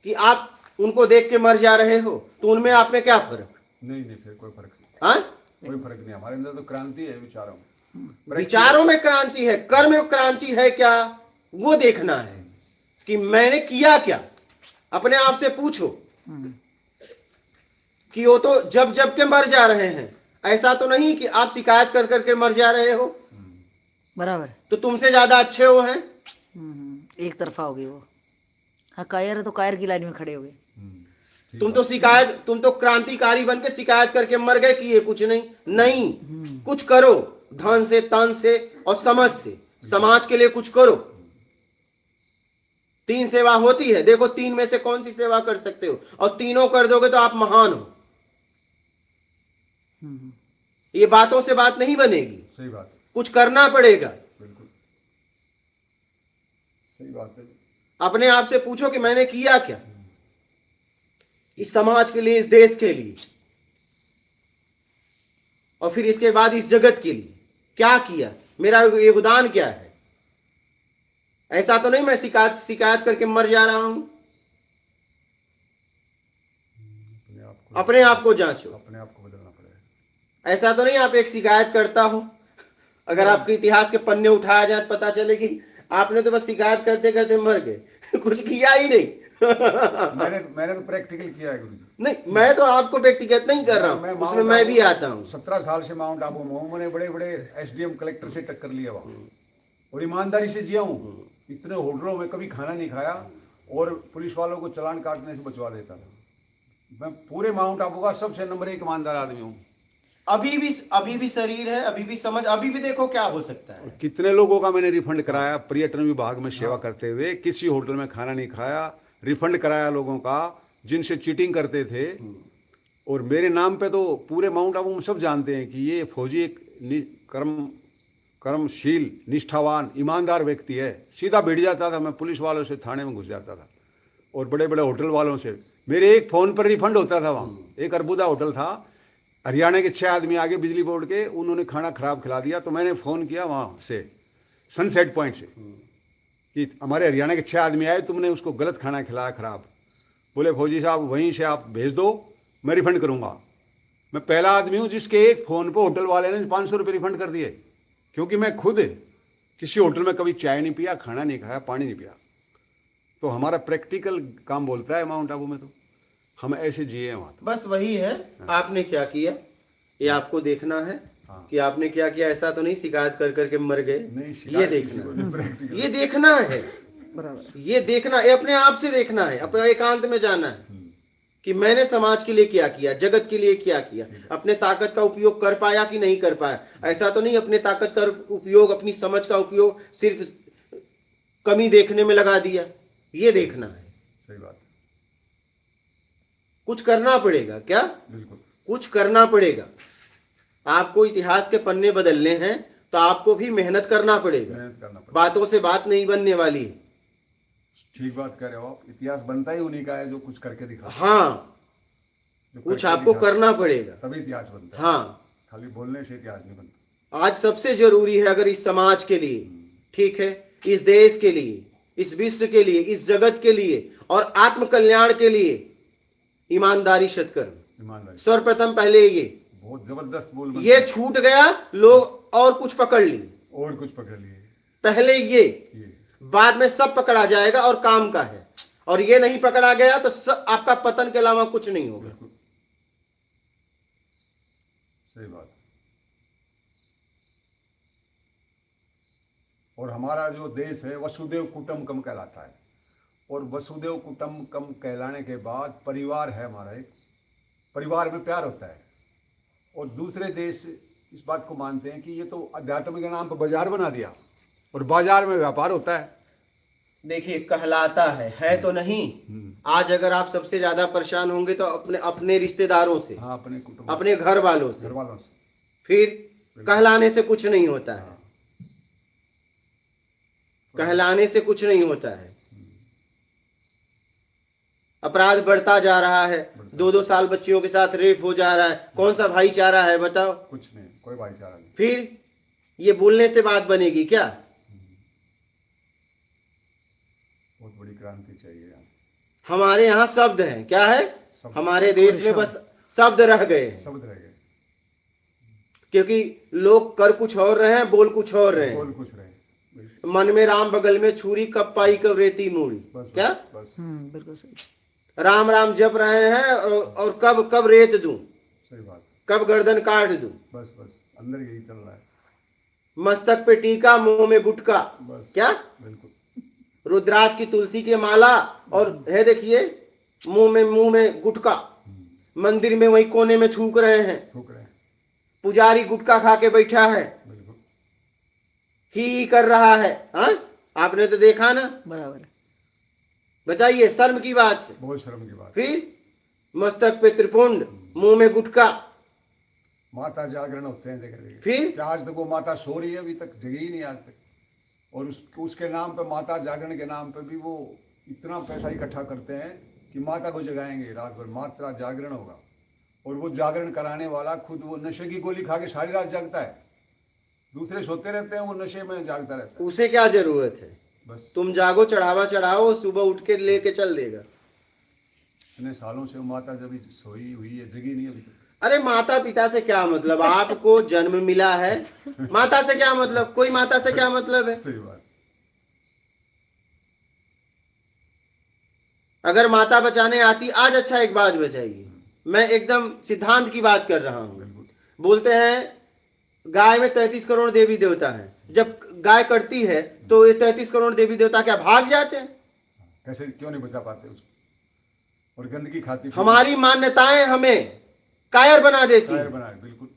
कि आप उनको देख के मर जा रहे हो, तो उनमें आप में क्या फर्क। नहीं फिर कोई फर्क नहीं। हाँ? कोई फर्क नहीं, हमारे अंदर तो क्रांति है विचारों में। विचारों में क्रांति है, कर्म में क्रांति है क्या, वो देखना है कि मैंने किया क्या। अपने आप से पूछो कि वो तो जब जब के मर जा रहे हैं, ऐसा तो नहीं कि आप शिकायत कर करके मर जा रहे हो, बराबर। तो तुमसे ज्यादा अच्छे हो हैं। एक तरफा हो गई वो। हाँ, कायर है तो कायर की लाइन में खड़े हो गए। तुम तो क्रांतिकारी बन के शिकायत करके मर गए कि ये कुछ नहीं कुछ करो, धन से, तन से और समझ से समाज के लिए कुछ करो। 3 सेवा होती है, देखो 3 में से कौन सी सेवा कर सकते हो, और तीनों कर दोगे तो आप महान हो। ये बातों से बात नहीं बनेगी, सही बात, कुछ करना पड़ेगा। बिल्कुल। सही बात है। अपने आप से पूछो कि मैंने किया क्या इस समाज के लिए, इस देश के लिए, और फिर इसके बाद इस जगत के लिए क्या किया, मेरा योगदान क्या है। ऐसा तो नहीं मैं शिकायत करके मर जा रहा हूं। अपने आप को जांचो, अपने आप को बदलना पड़ेगा। ऐसा तो नहीं आप एक शिकायत करता हो, अगर आपके इतिहास के पन्ने उठाया जाए तो पता चले कि आपने तो बस शिकायत करते करते मर गए कुछ किया ही नहीं मैंने तो प्रैक्टिकल किया है गुरुजी। नहीं, मैं तो आपको व्यक्तिगत नहीं कर रहा हूँ, उसमें मैं भी आता हूँ। 17 साल से माउंट आबू में हूँ। मैंने बड़े बड़े एसडीएम कलेक्टर से टक्कर लिया वहाँ, और ईमानदारी से जिया हूँ। इतने होटलों में कभी खाना नहीं खाया, और पुलिस वालों को चालान काटने से बचवा देता था। मैं पूरे माउंट आबू का सबसे नंबर 1 ईमानदार आदमी हूँ। अभी भी शरीर है, अभी भी समझ, अभी भी देखो क्या हो सकता है। कितने लोगों का मैंने रिफंड कराया पर्यटन विभाग में सेवा करते हुए। किसी होटल में खाना नहीं खाया, रिफंड कराया लोगों का जिनसे चीटिंग करते थे। और मेरे नाम पे तो पूरे माउंट आबू में सब जानते हैं कि ये फौजी एक कर्मशील, निष्ठावान, ईमानदार व्यक्ति है। सीधा भिड़ जाता था मैं, पुलिस वालों से थाने में घुस जाता था, और बड़े बड़े होटल वालों से मेरे एक फ़ोन पर रिफंड होता था। वहाँ एक अरबुदा होटल था, हरियाणा के 6 आदमी आगे बिजली बोर्ड के, उन्होंने खाना खराब खिला दिया। तो मैंने फ़ोन किया वहाँ से सनसेट पॉइंट से कि हमारे हरियाणा के 6 आदमी आए, तुमने उसको गलत खाना खिलाया खराब। बोले फौजी साहब वहीं से आप भेज दो, मैं रिफंड करूँगा। मैं पहला आदमी हूँ जिसके एक फ़ोन पर होटल वाले ने 500 रुपये रिफंड कर दिए, क्योंकि मैं खुद किसी होटल में कभी चाय नहीं पिया, खाना नहीं खाया, पानी नहीं पिया। तो हमारा प्रैक्टिकल काम बोलता है माउंट आबू में, तो हम ऐसे जिए हैं वहाँ। बस वही है, आपने क्या किया ये आपको देखना है। हाँ। कि आपने क्या किया, ऐसा तो नहीं शिकायत कर करके मर गए। ये देखना, है। ये देखना है, बराबर। ये देखना, ये अपने आप से देखना है, अपने एकांत में जाना है कि मैंने समाज के लिए क्या किया, जगत के लिए क्या किया, अपने ताकत का उपयोग कर पाया कि नहीं कर पाया। ऐसा तो नहीं अपने ताकत का उपयोग, अपनी समझ का उपयोग सिर्फ कमी देखने में लगा दिया। ये देखना है, सही बात। कुछ करना पड़ेगा। क्या? बिल्कुल कुछ करना पड़ेगा। आपको इतिहास के पन्ने बदलने हैं तो आपको भी मेहनत करना पड़ेगा। मेहनत करना पड़ेगा। बातों से बात नहीं बनने वाली है। ठीक बात कह रहे हो आप। इतिहास बनता ही उन्हीं का है जो कुछ करके दिखा। हाँ, कुछ आपको करना पड़ेगा, तभी इतिहास बनता है। हाँ, खाली बोलने से इतिहास नहीं बनता। आज सबसे जरूरी है, अगर इस समाज के लिए, ठीक है, इस देश के लिए, इस विश्व के लिए, इस जगत के लिए और आत्म कल्याण के लिए ईमानदारी सत्कर्म। ईमानदारी सर्वप्रथम पहले ये बहुत जबरदस्त बोल। ये छूट गया, लोग और कुछ पकड़ लिए, और कुछ पकड़ लिए। पहले ये, बाद में सब पकड़ा जाएगा और काम का है। और ये नहीं पकड़ा गया तो आपका पतन के अलावा कुछ नहीं होगा। सही बात। और हमारा जो देश है वसुदेव कुटुंबकम कहलाता है, और वसुदेव कुटुंबकम कहलाने के बाद परिवार है हमारा एक, परिवार में प्यार होता है। और दूसरे देश इस बात को मानते हैं कि ये तो अध्यात्म के नाम पर बाजार बना दिया, और बाजार में व्यापार होता है। देखिए, कहलाता है तो नहीं। आज अगर आप सबसे ज्यादा परेशान होंगे तो अपने रिश्तेदारों से, हाँ, अपने कुटुंब, अपने घर वालों से। फिर बिल्कुल। कहलाने से कुछ नहीं होता है। हाँ। कहलाने से कुछ नहीं होता है। अपराध बढ़ता जा रहा है, 2-2 साल बच्चियों के साथ रेप हो जा रहा है। कौन सा भाईचारा है बताओ? कुछ नहीं, कोई भाईचारा नहीं। फिर ये बोलने से बात बनेगी क्या? बहुत बड़ी क्रांति चाहिए यहाँ। हमारे यहाँ शब्द हैं, क्या है? हमारे देश में बस शब्द रह गए हैं, शब्द रह गए, क्योंकि लोग कर कुछ और रहे हैं, बोल कुछ और रहे हैं। बोल कुछ रहे। मन में राम, बगल में छुरी, कब पाई कब रेती मूड़ी। क्या? बस बिल्कुल सही। राम राम जप रहे हैं और कब कब रेत दूं, सही बात। कब गर्दन काट दूं। बस अंदर यही चल रहा है। मस्तक पे टीका, मुंह में गुटका। बस। क्या? बिल्कुल। रुद्राक्ष की तुलसी के माला, और है देखिए मुंह में गुटका। मंदिर में वही कोने में थूक रहे हैं। पुजारी गुटखा खा के बैठा है, ही कर रहा है। हाँ, आपने तो देखा ना। बराबर। बताइए, शर्म की बात से। बहुत शर्म की बात। फिर मस्तक पे त्रिपुंड, मुंह में गुटका। माता जागरण होते हैं, देखे। फिर आज तक वो माता सो रही है, अभी तक जगी ही नहीं आज तक। और उसके नाम पे, माता जागरण के नाम पे भी वो इतना पैसा इकट्ठा करते हैं कि माता को जगाएंगे रात भर, माता जागरण होगा। और वो जागरण कराने वाला खुद वो नशे की गोली खा के सारी रात जागता है, दूसरे सोते रहते हैं, वो नशे में जागता रहता है। उसे क्या जरूरत है, बस तुम जागो, चढ़ावा चढ़ाओ, सुबह उठ के लेके चल देगा। इतने सालों से वो माता जब सोई हुई है, जगी नहीं अभी तक। अरे माता पिता से क्या मतलब, आपको जन्म मिला है, माता से क्या मतलब, कोई माता से क्या मतलब है। सही बात। अगर माता बचाने आती आज, अच्छा एक बात बचाइए, मैं एकदम सिद्धांत की बात कर रहा हूं। बिल्कुल। बोलते हैं गाय में 33 करोड़ देवी देवता है, जब गाय कटती है तो ये 33 करोड़ देवी देवता क्या भाग जाते हैं? कैसे, क्यों नहीं बचा पाते उसको? और गंदगी खाती, हमारी मान्यताएं हमें कायर बना देती कायर हैं। बनाए। बिल्कुल,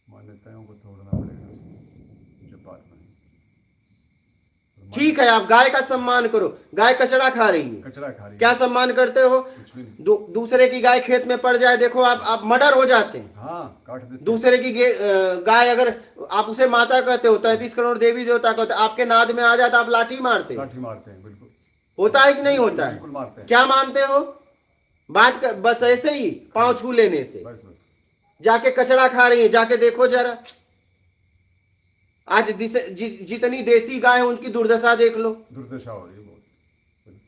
मान्यताओं को तोड़ना पड़ेगा जब बात बने। ठीक है, आप गाय का सम्मान करो, गाय कचरा खा रही है, कचरा खा रही क्या है, सम्मान करते हो? कुछ भी नहीं। दूसरे की गाय खेत में पड़ जाए, देखो आप मर्डर हो जाते हैं। हाँ, काट देते हैं। दूसरे की गाय, अगर आप उसे माता कहते हो, 33 करोड़ देवी देवता कहते हो, आपके नाद में आ जाता, आप लाठी मारते हो। लाठी मारते हैं। बिल्कुल, होता है कि नहीं होता है? बिल्कुल मारते हैं। क्या मानते हो? बस ऐसे ही पांव छू लेने से। बस बस। जाके कचरा खा रही है, जाके देखो जरा, आज जितनी देसी गाय है उनकी दुर्दशा देख लो। दुर्दशा हो रही है बहुत। बिल्कुल।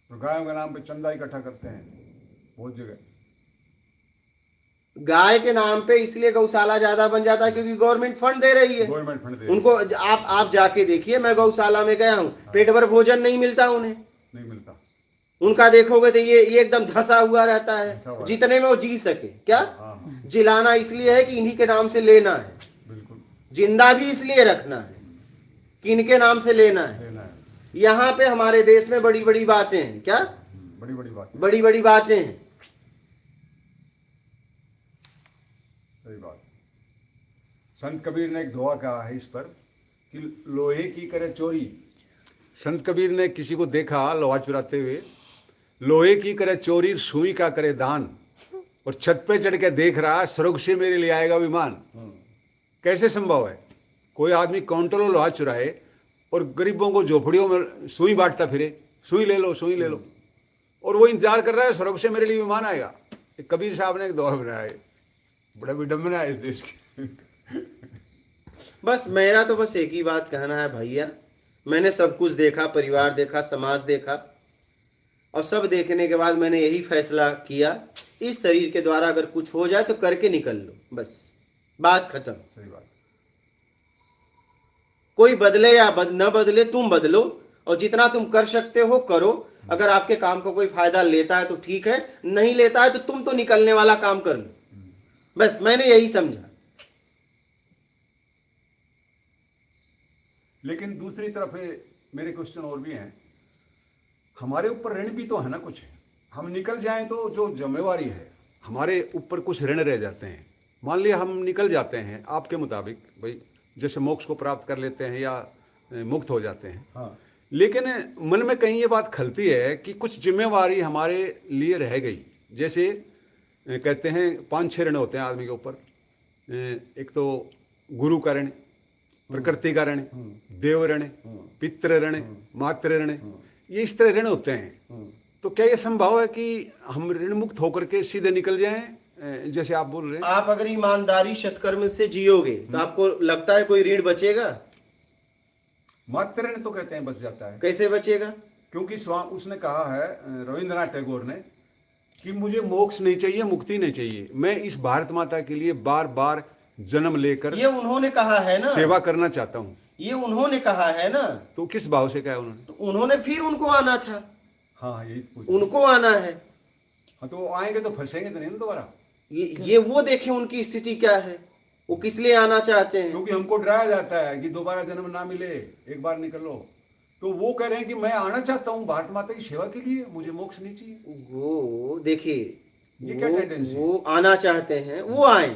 तो गायों के नाम पे चंदा इकट्ठा करते हैं बहुत जगह। गाय के नाम पे इसलिए गौशाला ज्यादा बन जाता है क्योंकि गवर्नमेंट फंड दे रही है गवर्नमेंट फंड दे रही है। उनको। आप जाके देखिए, मैं गौशाला में गया हूँ, पेट भर भोजन नहीं मिलता उन्हें, नहीं मिलता। उनका देखोगे तो ये एकदम धंसा हुआ रहता धंसा है, हुआ जितने में वो जी सके। क्या हाँ, जिलाना इसलिए है कि इन्हीं के नाम से लेना है, बिल्कुल जिंदा भी इसलिए रखना है कि इनके नाम से लेना है। लेना है। यहाँ पे हमारे देश में बड़ी बड़ी बातें हैं। क्या बड़ी बड़ी बात, बड़ी बड़ी बातें हैं? सही बात। संत कबीर ने एक दुआ कहा है इस पर कि लोहे की करे चोरी। संत कबीर ने किसी को देखा लोहा चुराते हुए, लोहे की करे चोरी, सुई का करे दान, और छत पे चढ़ के देख रहा, स्वर्ग से मेरे लिए आएगा विमान। कैसे संभव है? कोई आदमी काउंटरों लोहा चुराए और गरीबों को झोपड़ियों में सुई बांटता फिरे, सुई ले लो, सुई ले लो, और वो इंतजार कर रहा है स्वर्ग से मेरे लिए विमान आएगा। कबीर साहब ने एक दुआ बनाया है, बड़ा विडम्बना है इस देश की। बस मेरा तो बस एक ही बात कहना है भैया, मैंने सब कुछ देखा, परिवार देखा, समाज देखा, और सब देखने के बाद मैंने यही फैसला किया, इस शरीर के द्वारा अगर कुछ हो जाए तो करके निकल लो, बस बात खत्म। सही बात। कोई बदले या न बदले, तुम बदलो, और जितना तुम कर सकते हो करो। अगर आपके काम को कोई फायदा लेता है तो ठीक है, नहीं लेता है तो तुम तो निकलने वाला काम कर लो। बस मैंने यही समझा। लेकिन दूसरी तरफ मेरे क्वेश्चन और भी हैं। हमारे ऊपर ऋण भी तो है ना कुछ, हम निकल जाएं तो जो जिम्मेवारी है हमारे ऊपर कुछ ऋण रह जाते हैं। मान लिया हम निकल जाते हैं आपके मुताबिक, भाई जैसे मोक्ष को प्राप्त कर लेते हैं या मुक्त हो जाते हैं, हाँ। लेकिन मन में कहीं ये बात खलती है कि कुछ जिम्मेवारी हमारे लिए रह गई। जैसे कहते हैं 5-6 ऋण होते हैं आदमी के ऊपर। एक तो गुरु का ऋण, प्रकृति का ऋण, देव ऋण, पितृ ऋण, मातृ ऋण, ये इस तरह ऋण होते हैं। तो क्या ये संभव है कि हम ऋण मुक्त होकर के सीधे निकल जाएं, जैसे आप बोल रहे हैं? आप अगर ईमानदारी सत्कर्म से जियोगे तो आपको लगता है कोई ऋण बचेगा? मातृ ऋण तो कहते हैं बच जाता है। कैसे बचेगा? क्योंकि उसने कहा है रविंद्रनाथ टैगोर ने कि मुझे मोक्ष नहीं चाहिए, मुक्ति नहीं चाहिए, मैं इस भारत माता के लिए बार बार जन्म लेकर ये उन्होंने कहा है ना, सेवा करना चाहता हूँ। ये उन्होंने कहा है ना, तो किस भाव से कहा उन्होंने? तो उन्होंने फिर उनको आना था। हाँ, यही पूछ। उनको आना है। हाँ, तो वो आएंगे तो फंसेंगे तो नहीं ना दोबारा। ये वो देखें उनकी स्थिति क्या है, वो किस लिए आना चाहते हैं। क्योंकि हमको डराया जाता है कि दोबारा जन्म ना मिले, एक बार निकलो। तो वो कह रहे हैं कि मैं आना चाहता हूँ भारत माता की सेवा के लिए, मुझे मोक्ष नहीं चाहिए। वो देखिए, ये क्या टेंडेंसी? वो आना चाहते हैं, वो आए,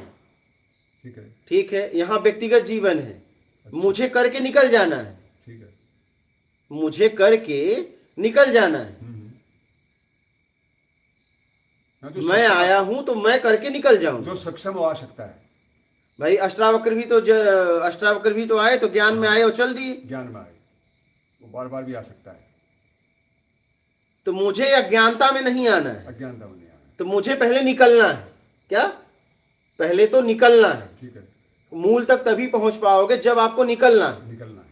ठीक है, ठीक है। यहाँ व्यक्तिगत जीवन है, मुझे करके निकल जाना है, ठीक है, मुझे करके निकल जाना है। जो मैं आया हूं तो मैं करके निकल जाऊं। जो सक्षम हो आ सकता है, भाई अष्टावक्र भी तो आए, तो ज्ञान में आए और चल दिए। ज्ञान में आए, वो बार बार भी आ सकता है। तो मुझे अज्ञानता में नहीं आना है, अज्ञानता में नहीं आना, तो मुझे पहले निकलना है। क्या? पहले तो निकलना है। ठीक है। मूल तक तभी पहुंच पाओगे जब आपको निकलना है। निकलना है,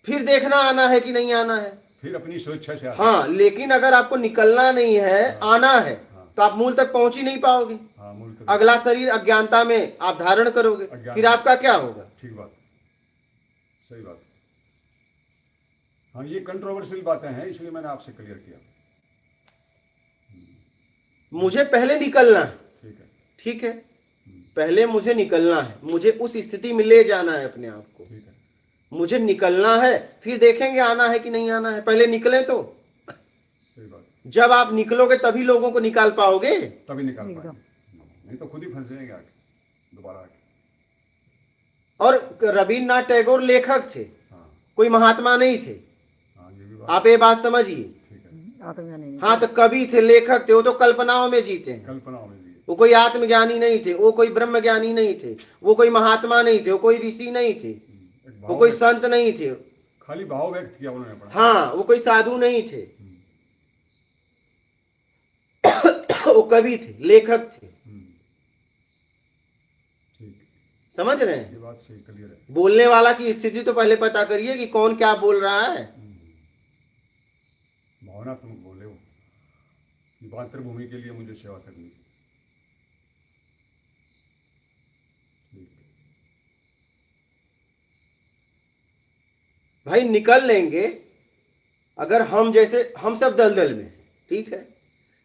फिर देखना आना है कि नहीं आना है। फिर अपनी स्वेच्छा से आना। हाँ, लेकिन अगर आपको निकलना नहीं है, आना है, तो आप मूल तक पहुंच ही नहीं पाओगे। हाँ, मूल तक। अगला शरीर अज्ञानता में आप धारण करोगे, फिर आपका क्या होगा? ठीक बात, सही बात। हाँ, ये कंट्रोवर्शियल बातें हैं, इसलिए मैंने आपसे क्लियर किया। मुझे पहले निकलना है। ठीक है, ठीक है, पहले मुझे निकलना है, मुझे उस स्थिति में ले जाना है अपने आप को। ठीक है, मुझे निकलना है, फिर देखेंगे आना है कि नहीं आना है। पहले निकले तो। सही बात। जब आप निकलोगे तभी लोगों को निकाल पाओगे। तभी निकाल पाएंगे, नहीं तो खुद ही फंस जाएंगे आके, दोबारा आके। और रविन्द्रनाथ टैगोर लेखक थे, हाँ, कोई महात्मा नहीं थे। हाँ, ये भी बात। आप ये बात समझिए। ठीक है, आत्मज्ञानी हाँ, तो कवि थे, लेखक थे, वो तो कल्पनाओं में जीते हैं। कल्पनाओं में भी। वो कोई आत्मज्ञानी नहीं थे, वो कोई ब्रह्म ज्ञानी नहीं थे, वो कोई महात्मा नहीं थे, वो कोई ऋषि नहीं थे, एक वो भाव कोई व्यक्त- संत नहीं थे। खाली भाव व्यक्त किया उन्होंने अपना। हाँ, वो कोई साधु नहीं थे। वो कवि थे, लेखक थे। ठीक, समझ रहे हैं? ये बात सही, क्लियर है। बोलने वाला की स्थिति तो पहले पता करिए कि कौन क्या बोल रहा है। भावनात्मक बोले हो कि मातृभूमि के लिए मुझे सेवा करनी है। ठीक। भाई निकल लेंगे। अगर हम जैसे हम सब दलदल में हैं, ठीक है,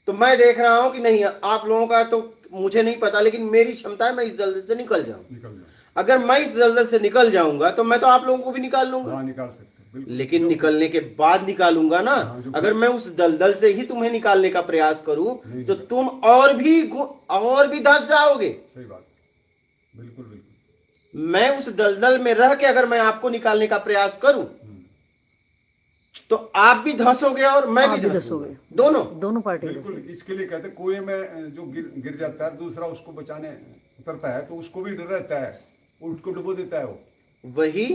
तो मैं देख रहा हूं कि नहीं, आप लोगों का तो मुझे नहीं पता, लेकिन मेरी क्षमता है मैं इस दलदल से निकल जाऊं। निकल जाओ। अगर मैं इस दलदल से निकल जाऊंगा तो मैं तो आप लोगों को भी निकाल लूंगा। हाँ, निकाल सकते हैं, बिल्कुल। लेकिन निकलने के बाद निकालूंगा ना। हाँ, जो- अगर मैं उस दलदल से ही तुम्हें निकालने का प्रयास करूं नहीं तो तुम और भी धंस जाओगे। सही बात, बिल्कुल बिल्कुल। मैं उस दलदल में रह के अगर मैं आपको निकालने का प्रयास करूं तो आप भी धंसोगे और मैं भी धंसूंगा, दोनों पार्टी बिल्कुल। इसके लिए कहते हैं, कुएं में जो गिर जाता है, दूसरा उसको बचाने उतरता है, तो उसको भी डर रहता है, उसको डुबो देता है वो। वही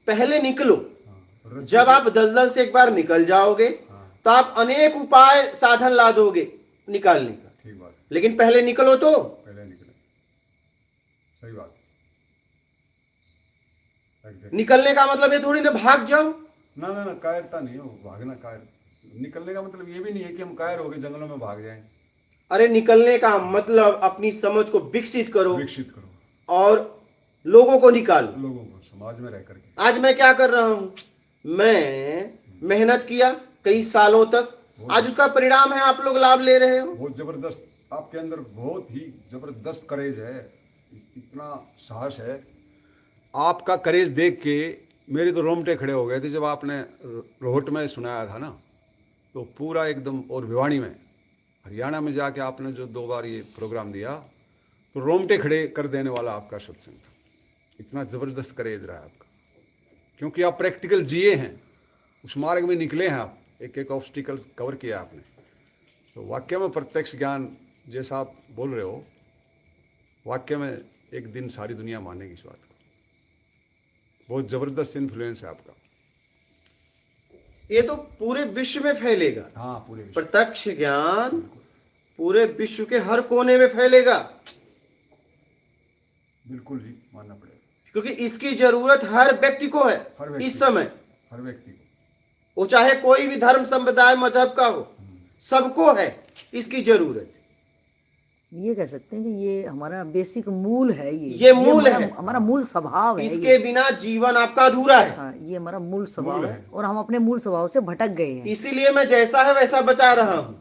पहले निकलो। हाँ, जब आप दलदल से एक बार निकल जाओगे हाँ, तो आप अनेक उपाय साधन ला दोगे निकालने का। ठीक बात, लेकिन पहले निकलो तो। पहले निकले, सही बात। Exactly। निकलने का मतलब ये थोड़ी ना भाग जाओ। ना ना ना, कायरता नहीं हो, भागना कायर। निकलने का मतलब ये भी नहीं है कि हम कायर हो गए जंगलों में भाग जाएं। अरे निकलने का मतलब अपनी समझ को विकसित करो विकसित करो और लोगों को निकालो। लोगों को समाज में रह करके। आज मैं क्या कर रहा हूं? मैं मेहनत किया कई सालों तक, आज उसका परिणाम है आप लोग लाभ ले रहे हो। बहुत जबरदस्त, आपके अंदर बहुत ही जबरदस्त करेज है, इतना साहस है। आपका करेज देख के मेरे तो रोंगटे खड़े हो गए थे जब आपने रोहट में सुनाया था ना, तो पूरा एकदम। और भिवानी में, हरियाणा में जाके आपने जो 2 बार ये प्रोग्राम दिया, तो रोंगटे खड़े कर देने वाला आपका सत्संग था। इतना ज़बरदस्त करेज रहा है आपका, क्योंकि आप प्रैक्टिकल जिए हैं, उस मार्ग में निकले हैं आप, एक एक ऑब्स्टिकल कवर किया आपने। तो वाक्य में प्रत्यक्ष ज्ञान जैसा आप बोल रहे हो, वाक्य में एक दिन सारी दुनिया मानेगी इस बात को। बहुत ज़बरदस्त इन्फ्लुएंस है आपका। ये तो पूरे विश्व में फैलेगा। हाँ, पूरे विश्व। प्रत्यक्ष ज्ञान पूरे विश्व के हर कोने में फैलेगा, बिल्कुल जी, मानना पड़ेगा। क्योंकि इसकी जरूरत हर व्यक्ति को है। हर व्यक्ति इस समय हर व्यक्ति को, वो चाहे कोई भी धर्म संप्रदाय मजहब का हो, सबको है इसकी जरूरत। ये कह सकते हैं कि ये हमारा बेसिक मूल है। ये मूल है, हमारा मूल स्वभाव है। इसके बिना जीवन आपका अधूरा है। हाँ, ये हमारा मूल स्वभाव मूल है है। और हम अपने मूल स्वभाव से भटक गए हैं। इसीलिए मैं जैसा है वैसा बचा रहा हूं।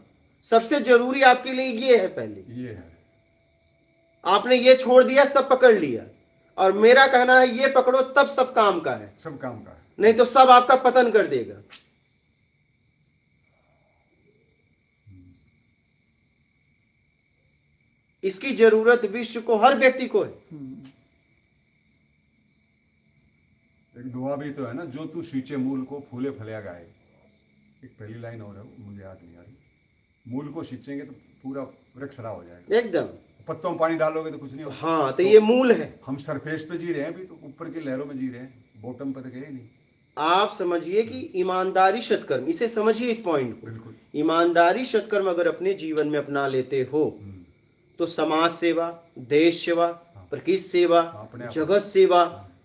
सबसे जरूरी आपके लिए ये है, पहले ये है। आपने ये छोड़ दिया, सब पकड़ लिया, और मेरा कहना है ये पकड़ो, तब सब काम का है, सब काम का है। नहीं तो सब आपका पतन कर देगा। इसकी जरूरत विश्व को, हर व्यक्ति को है। एक दुआ भी तो है ना, जो तू सींचे मूल को फूले फलिया गाए। एक पहली लाइन और है, मुझे याद नहीं आ रही। मूल को सींचेंगे तो पूरा वृक्ष हरा हो जाएगा। एकदम। पत्तों में पानी डालोगे तो कुछ नहीं होगा। हाँ, तो ये मूल है। हम सरफेस पे जी रहे हैं अभी, तो ऊपर की लहरों में जी रहे हैं, बॉटम पे तो गए नहीं। आप समझिए कि ईमानदारी सत्कर्म, इसे समझिए इस पॉइंट को। बिल्कुल। ईमानदारी सत्कर्म अगर अपने जीवन में अपना लेते हो तो समाज सेवा, देश सेवा, प्रकृति सेवा, अपने आप। जगत सेवा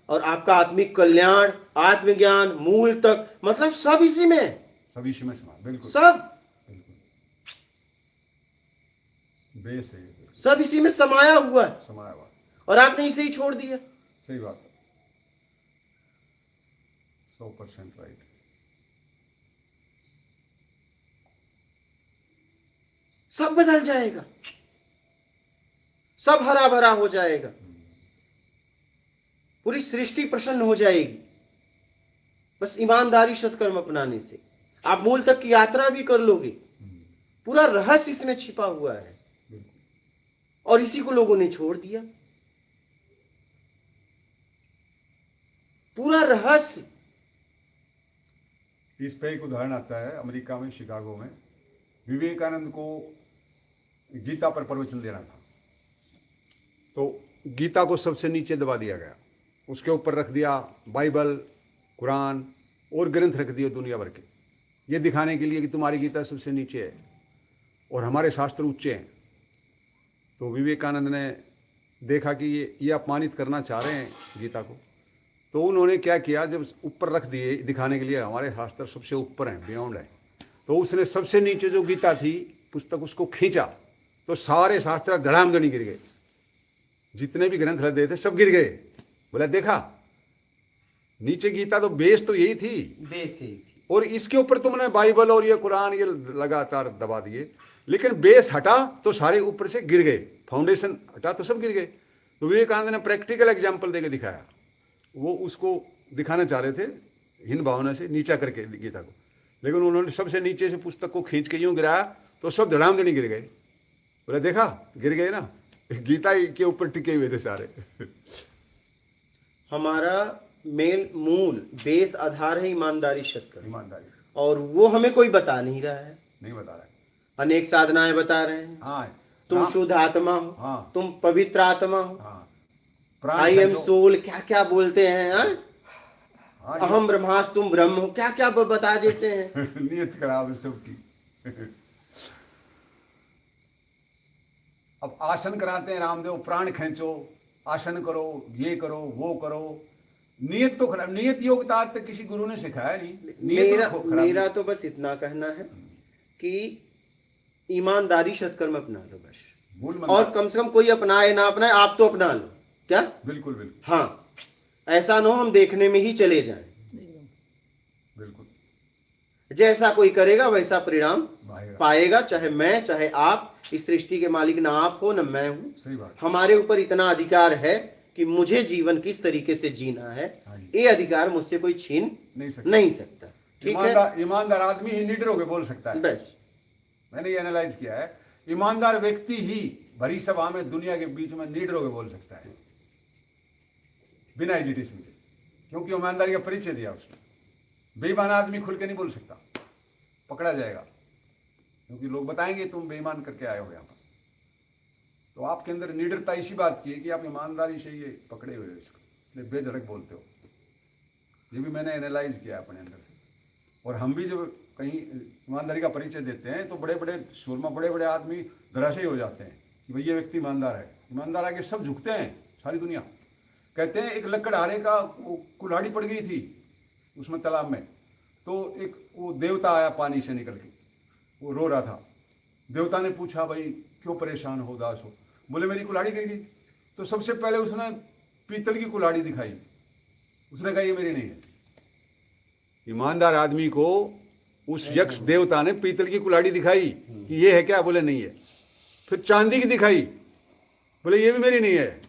और आपका आत्मिक कल्याण, आत्मज्ञान, मूल तक, मतलब सब इसी में, सब इसी में समा, बिल्कुल सब बिल्कुल। बेस है ये, सब इसी में समाया हुआ है समाया हुआ। और आपने इसे ही छोड़ दिया। सही बात है, 100% राइट। सब बदल जाएगा, सब हरा भरा हो जाएगा, पूरी सृष्टि प्रसन्न हो जाएगी बस ईमानदारी सत्कर्म अपनाने से। आप मूल तक की यात्रा भी कर लोगे। पूरा रहस्य इसमें छिपा हुआ है और इसी को लोगों ने छोड़ दिया। पूरा रहस्य। इस पे एक उदाहरण आता है, अमेरिका में शिकागो में विवेकानंद को गीता पर प्रवचन देना था, तो गीता को सबसे नीचे दबा दिया गया, उसके ऊपर रख दिया बाइबल, कुरान और ग्रंथ रख दिए दुनिया भर के, ये दिखाने के लिए कि तुम्हारी गीता सबसे नीचे है और हमारे शास्त्र ऊंचे हैं। तो विवेकानंद ने देखा कि ये अपमानित करना चाह रहे हैं गीता को, तो उन्होंने क्या किया, जब ऊपर रख दिए दिखाने के लिए हमारे शास्त्र सबसे ऊपर हैं, बियॉन्ड है, तो उसने सबसे नीचे जो गीता थी पुस्तक उसको खींचा, तो सारे शास्त्र धड़ामधड़ी गिर गए, जितने भी ग्रंथ रख दिए थे सब गिर गए। बोला देखा, नीचे गीता तो बेस तो यही थी, बेस यही थी, और इसके ऊपर तुमने बाइबल और ये कुरान ये लगातार दबा दिए, लेकिन बेस हटा तो सारे ऊपर से गिर गए, फाउंडेशन हटा तो सब गिर गए। तो विवेकानंद ने प्रैक्टिकल एग्जाम्पल देकर दिखाया, वो उसको दिखाना चाह रहे थे हीन भावना से नीचा करके गीता को, लेकिन उन्होंने सबसे नीचे से पुस्तक को खींच के यूं गिराया तो सब धड़ामधड़ी गिर गए। बोले देखा गिर गए ना, गीता के ऊपर टिके हुए थे सारे। हमारा मेल मूल बेस आधार है ईमानदारी सत्कर्म, ईमानदारी, और और वो हमें कोई बता नहीं रहा है, नहीं बता रहा है। अनेक साधनाएं बता रहे हैं। हाँ, तुम शुद्ध आत्मा हो, हाँ, तुम पवित्र आत्मा हो, हाँ, आई एम सोल, क्या क्या बोलते हैं, हाँ? हाँ, अहम ब्रह्मास्मि तुम ब्रह्म हो, क्या क्या बता देते हैं। नियत खराब है सबकी। अब आसन कराते हैं रामदेव, प्राण खींचो, आसन करो, ये करो, वो करो, नियत तो खराब, नियत योग्यता तक किसी गुरु ने सिखाया नहीं। मेरा तो बस इतना कहना है कि ईमानदारी सत्कर्म अपना लो बस, और कम से कम कोई अपनाए ना अपनाए आप तो अपना लो। क्या? बिल्कुल बिल्कुल। हाँ, ऐसा ना हो हम देखने में ही चले जाएं। बिल्कुल, जैसा कोई करेगा वैसा परिणाम पाएगा। पाएगा, चाहे मैं चाहे आप। इस सृष्टि के मालिक ना आप हो ना मैं हूं। सही बात। हमारे ऊपर इतना अधिकार है कि मुझे जीवन किस तरीके से जीना है, ये अधिकार मुझसे कोई छीन नहीं सकता। ठीक है, ईमानदार आदमी ही निडर होकर बोल सकता है। बस मैंने ये एनालाइज किया है, ईमानदार व्यक्ति ही भरी सभा में दुनिया के बीच में निडर होकर बोल सकता है बिना एजिटेशन के, क्योंकि ईमानदारी का परिचय दिया उसने। बेईमान आदमी खुल के नहीं बोल सकता, पकड़ा जाएगा, क्योंकि लोग बताएंगे तुम बेईमान करके आए हो यहाँ पर। तो आपके अंदर निडरता इसी बात की है कि आप ईमानदारी से ये पकड़े हुए हो, इसको बेधड़क बोलते हो। ये भी मैंने एनालाइज किया अपने अंदर से। और हम भी जब कहीं ईमानदारी का परिचय देते हैं तो बड़े बड़े सूरमा, बड़े बड़े आदमी धराशायी हो जाते हैं कि भाई ये व्यक्ति ईमानदार है। ईमानदार आगे सब झुकते हैं, सारी दुनिया। कहते हैं एक लकड़हारे का कुल्हाड़ी पड़ गई थी उसमें तालाब में, तो एक वो देवता आया पानी से निकल के, वो रो रहा था। देवता ने पूछा भाई क्यों परेशान हो, उदास हो? बोले मेरी कुल्हाड़ी गिर गई। तो सबसे पहले उसने पीतल की कुल्हाड़ी दिखाई, उसने कहा ये मेरी नहीं है। ईमानदार आदमी को उस यक्ष देवता ने पीतल की कुल्हाड़ी दिखाई कि ये है क्या? बोले नहीं है। फिर चांदी की दिखाई, बोले ये भी मेरी नहीं है।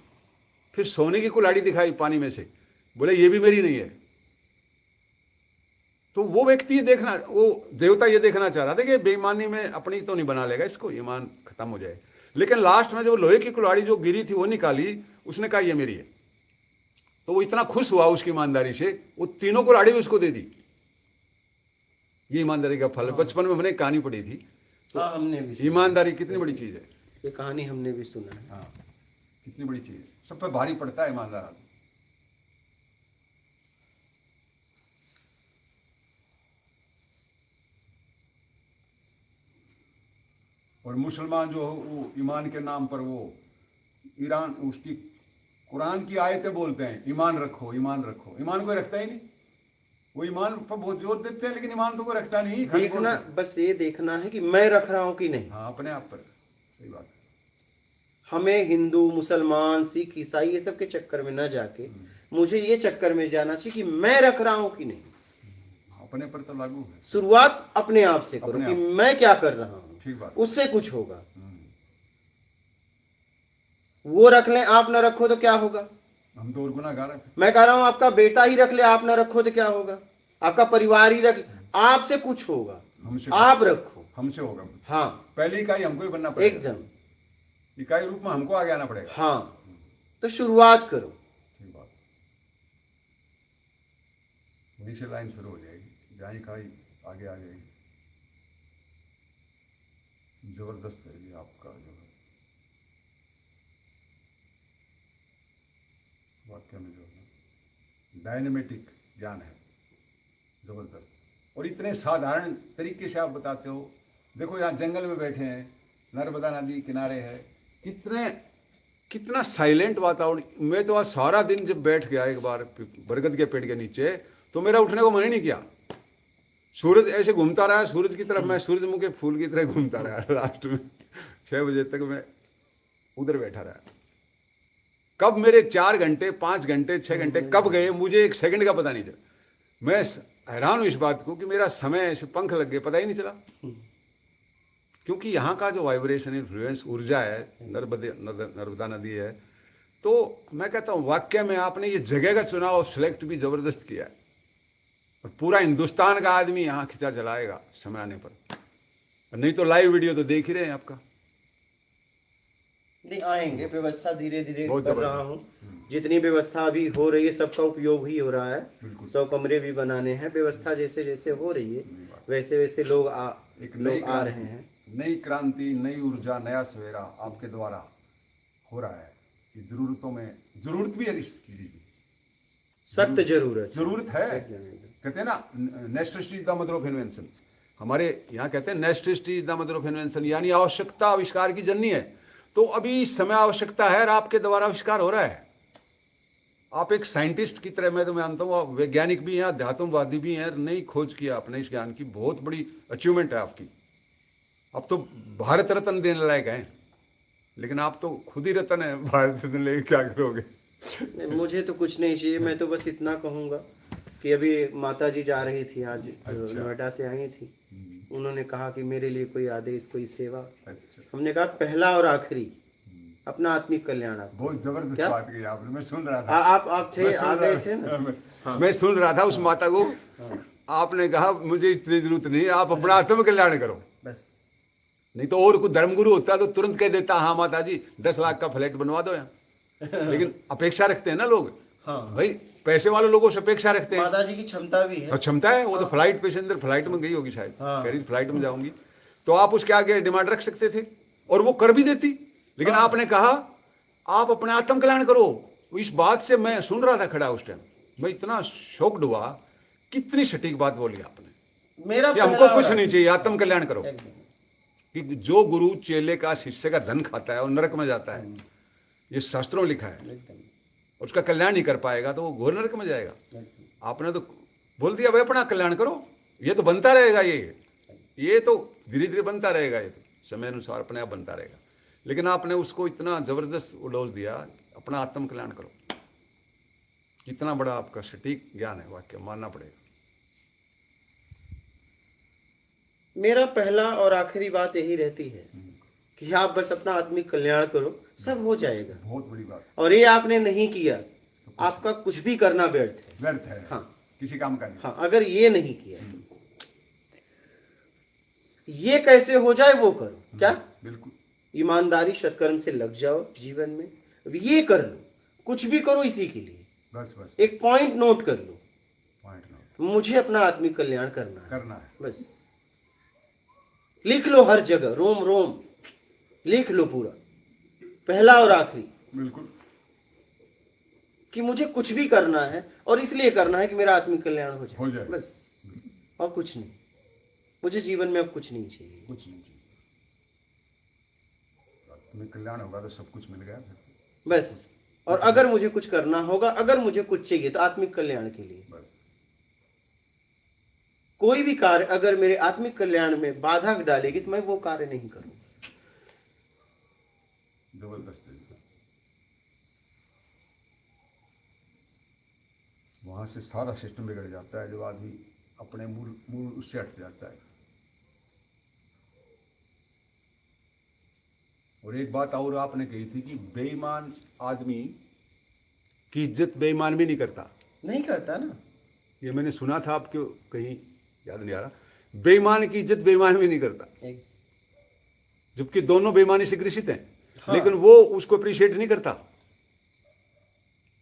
फिर सोने की कुल्हाड़ी दिखाई पानी में से, बोले ये भी मेरी नहीं है। तो वो व्यक्ति देखना, वो देवता ये देखना चाह रहा था कि बेईमानी में अपनी तो नहीं बना लेगा इसको, ईमान खत्म हो जाए। लेकिन लास्ट में जब लोहे की कुल्हाड़ी जो गिरी थी वो निकाली, उसने कहा ये मेरी है। तो वो इतना खुश हुआ उसकी ईमानदारी से, वो तीनों कुल्हाड़ी उसको दे दी। ये ईमानदारी का फल है। बचपन में मैंने कहानी पढ़ी थी, हाँ, हमने भी ईमानदारी कितनी बड़ी चीज है। ये कहानी हमने भी सुना है। हाँ, कितनी बड़ी चीज है, सब पे भारी पड़ता है ईमानदार आदमी। और मुसलमान जो हो वो ईमान के नाम पर वो ईरान उसकी कुरान की आयतें बोलते हैं, ईमान रखो ईमान रखो, ईमान कोई रखता ही नहीं। वो ईमान पर बहुत जोर देते हैं लेकिन ईमान तो कोई रखता नहीं। खाली देखना, बोलते हैं। बस ये देखना है कि मैं रख रहा हूँ कि नहीं। हाँ, अपने आप पर सही बात है। हमें हिंदू मुसलमान सिख ईसाई ये सब के चक्कर में न जाके मुझे ये चक्कर में जाना चाहिए कि मैं रख रहा हूँ कि नहीं। अपने पर तो लागू है। शुरुआत अपने आप से करो अपने कि आप। मैं क्या कर रहा हूँ, ठीक बात। उससे कुछ होगा। वो रख लें आप न रखो तो क्या होगा। हम तो और गुनाहगार हैं। मैं कह रहा हूं आपका बेटा ही रख ले आप न रखो तो क्या होगा। आपका परिवार ही रख ले, आपसे कुछ होगा। हमसे आप रखो, हमसे होगा। हाँ पहली इकाई हमको ही बनना पड़ेगा। एकदम, इकाई रूप में हमको आगे आना पड़ेगा। हाँ तो शुरुआत करो। ठीक बात। वहीं से लाइन शुरू हो जाएगी, जहाँ इकाई आगे आ जाएगी। जबरदस्त है ये आपका जो है वाक्य में जो है डायनेमेटिक ज्ञान है, जबरदस्त। और इतने साधारण तरीके से आप बताते हो। देखो यहाँ जंगल में बैठे हैं, नर्मदा नदी किनारे है, कितना साइलेंट वातावरण। मैं तो आज सारा दिन जब बैठ गया एक बार बरगद के पेड़ के नीचे, तो मेरा उठने को मन ही नहीं किया। सूरज ऐसे घूमता रहा, सूरज की तरफ मैं सूरजमुखी के फूल की तरह घूमता रहा। लास्ट में 6 बजे तक मैं उधर बैठा रहा। कब मेरे 4 घंटे 5 घंटे 6 घंटे कब गए मुझे 1 सेकंड का पता नहीं चला। मैं हैरान हूं इस बात को कि मेरा समय ऐसे पंख लग गए, पता ही नहीं चला। क्योंकि यहाँ का जो वाइब्रेशन इन्फ्लुएंस ऊर्जा है, नर्मदा नदी है। तो मैं कहता हूँ वाकई में आपने ये जगह का चुनाव सिलेक्ट भी जबरदस्त किया है। और पूरा हिंदुस्तान का आदमी यहाँ खिंचा चलाएगा समय आने पर। नहीं तो लाइव वीडियो तो देख ही रहे हैं आपका। नहीं आएंगे, व्यवस्था धीरे धीरे बहुत कर रहा हूँ। जितनी व्यवस्था अभी हो रही है सबका उपयोग ही हो रहा है। बिल्कुल। 100 कमरे भी बनाने हैं। व्यवस्था जैसे जैसे हो रही है वैसे वैसे लोग आ रहे हैं। नई क्रांति, नई ऊर्जा, नया सवेरा आपके द्वारा हो रहा है। ये जरूरतों में जरूरत भी है इसकी, सख्त जरूरत है। कहते हैं ना necessity is the mother of invention. हमारे यहाँ कहते हैं necessity is the mother of invention, यानी आवश्यकता आविष्कार की जननी है। तो अभी इस समय आवश्यकता है और आपके द्वारा आविष्कार हो रहा है। आप एक साइंटिस्ट की तरह, मैं तो मानता हूँ, वैज्ञानिक भी हैं, अध्यात्मवादी भी हैं। नई खोज किया आपने इस ज्ञान की, बहुत बड़ी अचीवमेंट है आपकी। अब तो भारत रत्न देने लायक हैं, लेकिन आप तो खुद ही रत्न है। भारत रत्न लेके क्या करोगे? मुझे तो कुछ नहीं चाहिए। मैं तो बस इतना कहूँगा कि अभी माता जी जा रही थी आज, नोएडा से आई थी। उन्होंने कहा कि मेरे लिए कोई आदेश, कोई सेवा। हमने कहा पहला और आखिरी अपना आत्मिक कल्याण। बहुत जबरदस्त बात की आपने, मैं सुन रहा था। आप थे, आ गए थे ना। हाँ। मैं सुन रहा था उस माता को। आपने कहा मुझे इतनी जरूरत नहीं, आप अपना आत्म कल्याण करो बस। नहीं तो और कोई धर्मगुरु होता तो तुरंत कह देता हाँ माता जी 10 लाख का फ्लैट बनवा दो यहाँ। लेकिन अपेक्षा रखते हैं ना लोग। हाँ भाई पैसे वाले लोगों से अपेक्षा रखते हैं। माता जी की क्षमता भी है। और क्षमता है, वो तो फ्लाइट पैसेंजर फ्लाइट में गई होगी शायद। हाँ। कह रही फ्लाइट में जाऊंगी, तो आप उसके आगे डिमांड रख सकते थे और वो कर भी देती। लेकिन हाँ। आपने कहा आप अपने आत्म कल्याण करो। इस बात से मैं सुन रहा था खड़ा उस टाइम, मैं इतना शॉक्ड हुआ। कितनी सटीक बात बोली आपने। मेरा हमको कुछ नहीं चाहिए, आत्म कल्याण करो। कि जो गुरु चेले का शिष्य का धन खाता है और नरक में जाता है, ये शास्त्रों में लिखा है, उसका कल्याण नहीं कर पाएगा तो वो घोर नरक में जाएगा। आपने तो बोल दिया भाई अपना कल्याण करो, ये तो बनता रहेगा, ये तो धीरे धीरे बनता रहेगा, ये तो समय अनुसार अपने आप बनता रहेगा। लेकिन आपने उसको इतना जबरदस्त उडोज दिया, अपना आत्म कल्याण करो। कितना बड़ा आपका सटीक ज्ञान है, वाक्य मानना पड़ेगा। मेरा पहला और आखिरी बात यही रहती है कि आप बस अपना आत्मिक कल्याण करो, सब हो जाएगा। बहुत बड़ी बात। और ये आपने नहीं किया, आपका कुछ भी करना व्यर्थ है। हाँ, किसी काम का नहीं। हाँ, अगर ये नहीं किया, ये कैसे हो जाए वो करो। क्या? बिल्कुल ईमानदारी सत्कर्म से लग जाओ जीवन में। अब ये कर लो, कुछ भी करो इसी के लिए। बस एक पॉइंट नोट कर लो, पॉइंट नोट मुझे अपना आत्मिक कल्याण करना है करना है। बस। लिख लो हर जगह, रोम रोम लिख लो पूरा, पहला और आखिरी, बिल्कुल। कि मुझे कुछ भी करना है और इसलिए करना है कि मेरा आत्मिक कल्याण हो जाए, बस, और कुछ नहीं। मुझे जीवन में अब कुछ नहीं चाहिए, कुछ नहीं चाहिए। आत्मिक कल्याण होगा तो सब कुछ मिल गया फिर। बस। और अगर मुझे कुछ करना होगा, अगर मुझे कुछ चाहिए तो आत्मिक कल्याण के लिए। बस। कोई भी कार्य अगर मेरे आत्मिक कल्याण में बाधा डालेगी तो मैं वो कार्य नहीं करूंगा। जबरदस्त है। वहां से सारा सिस्टम बिगड़ जाता है जब आदमी अपने मूल उससे हट जाता है। और एक बात और आपने कही थी कि बेईमान आदमी की इज्जत बेईमान भी नहीं करता। नहीं करता ना, ये मैंने सुना था आपके कहीं, याद नहीं आ रहा। बेईमान की इज्जत बेईमान भी नहीं करता, जबकि दोनों बेईमानी से ग्रसित हैं। हाँ। लेकिन वो उसको अप्रिशिएट नहीं करता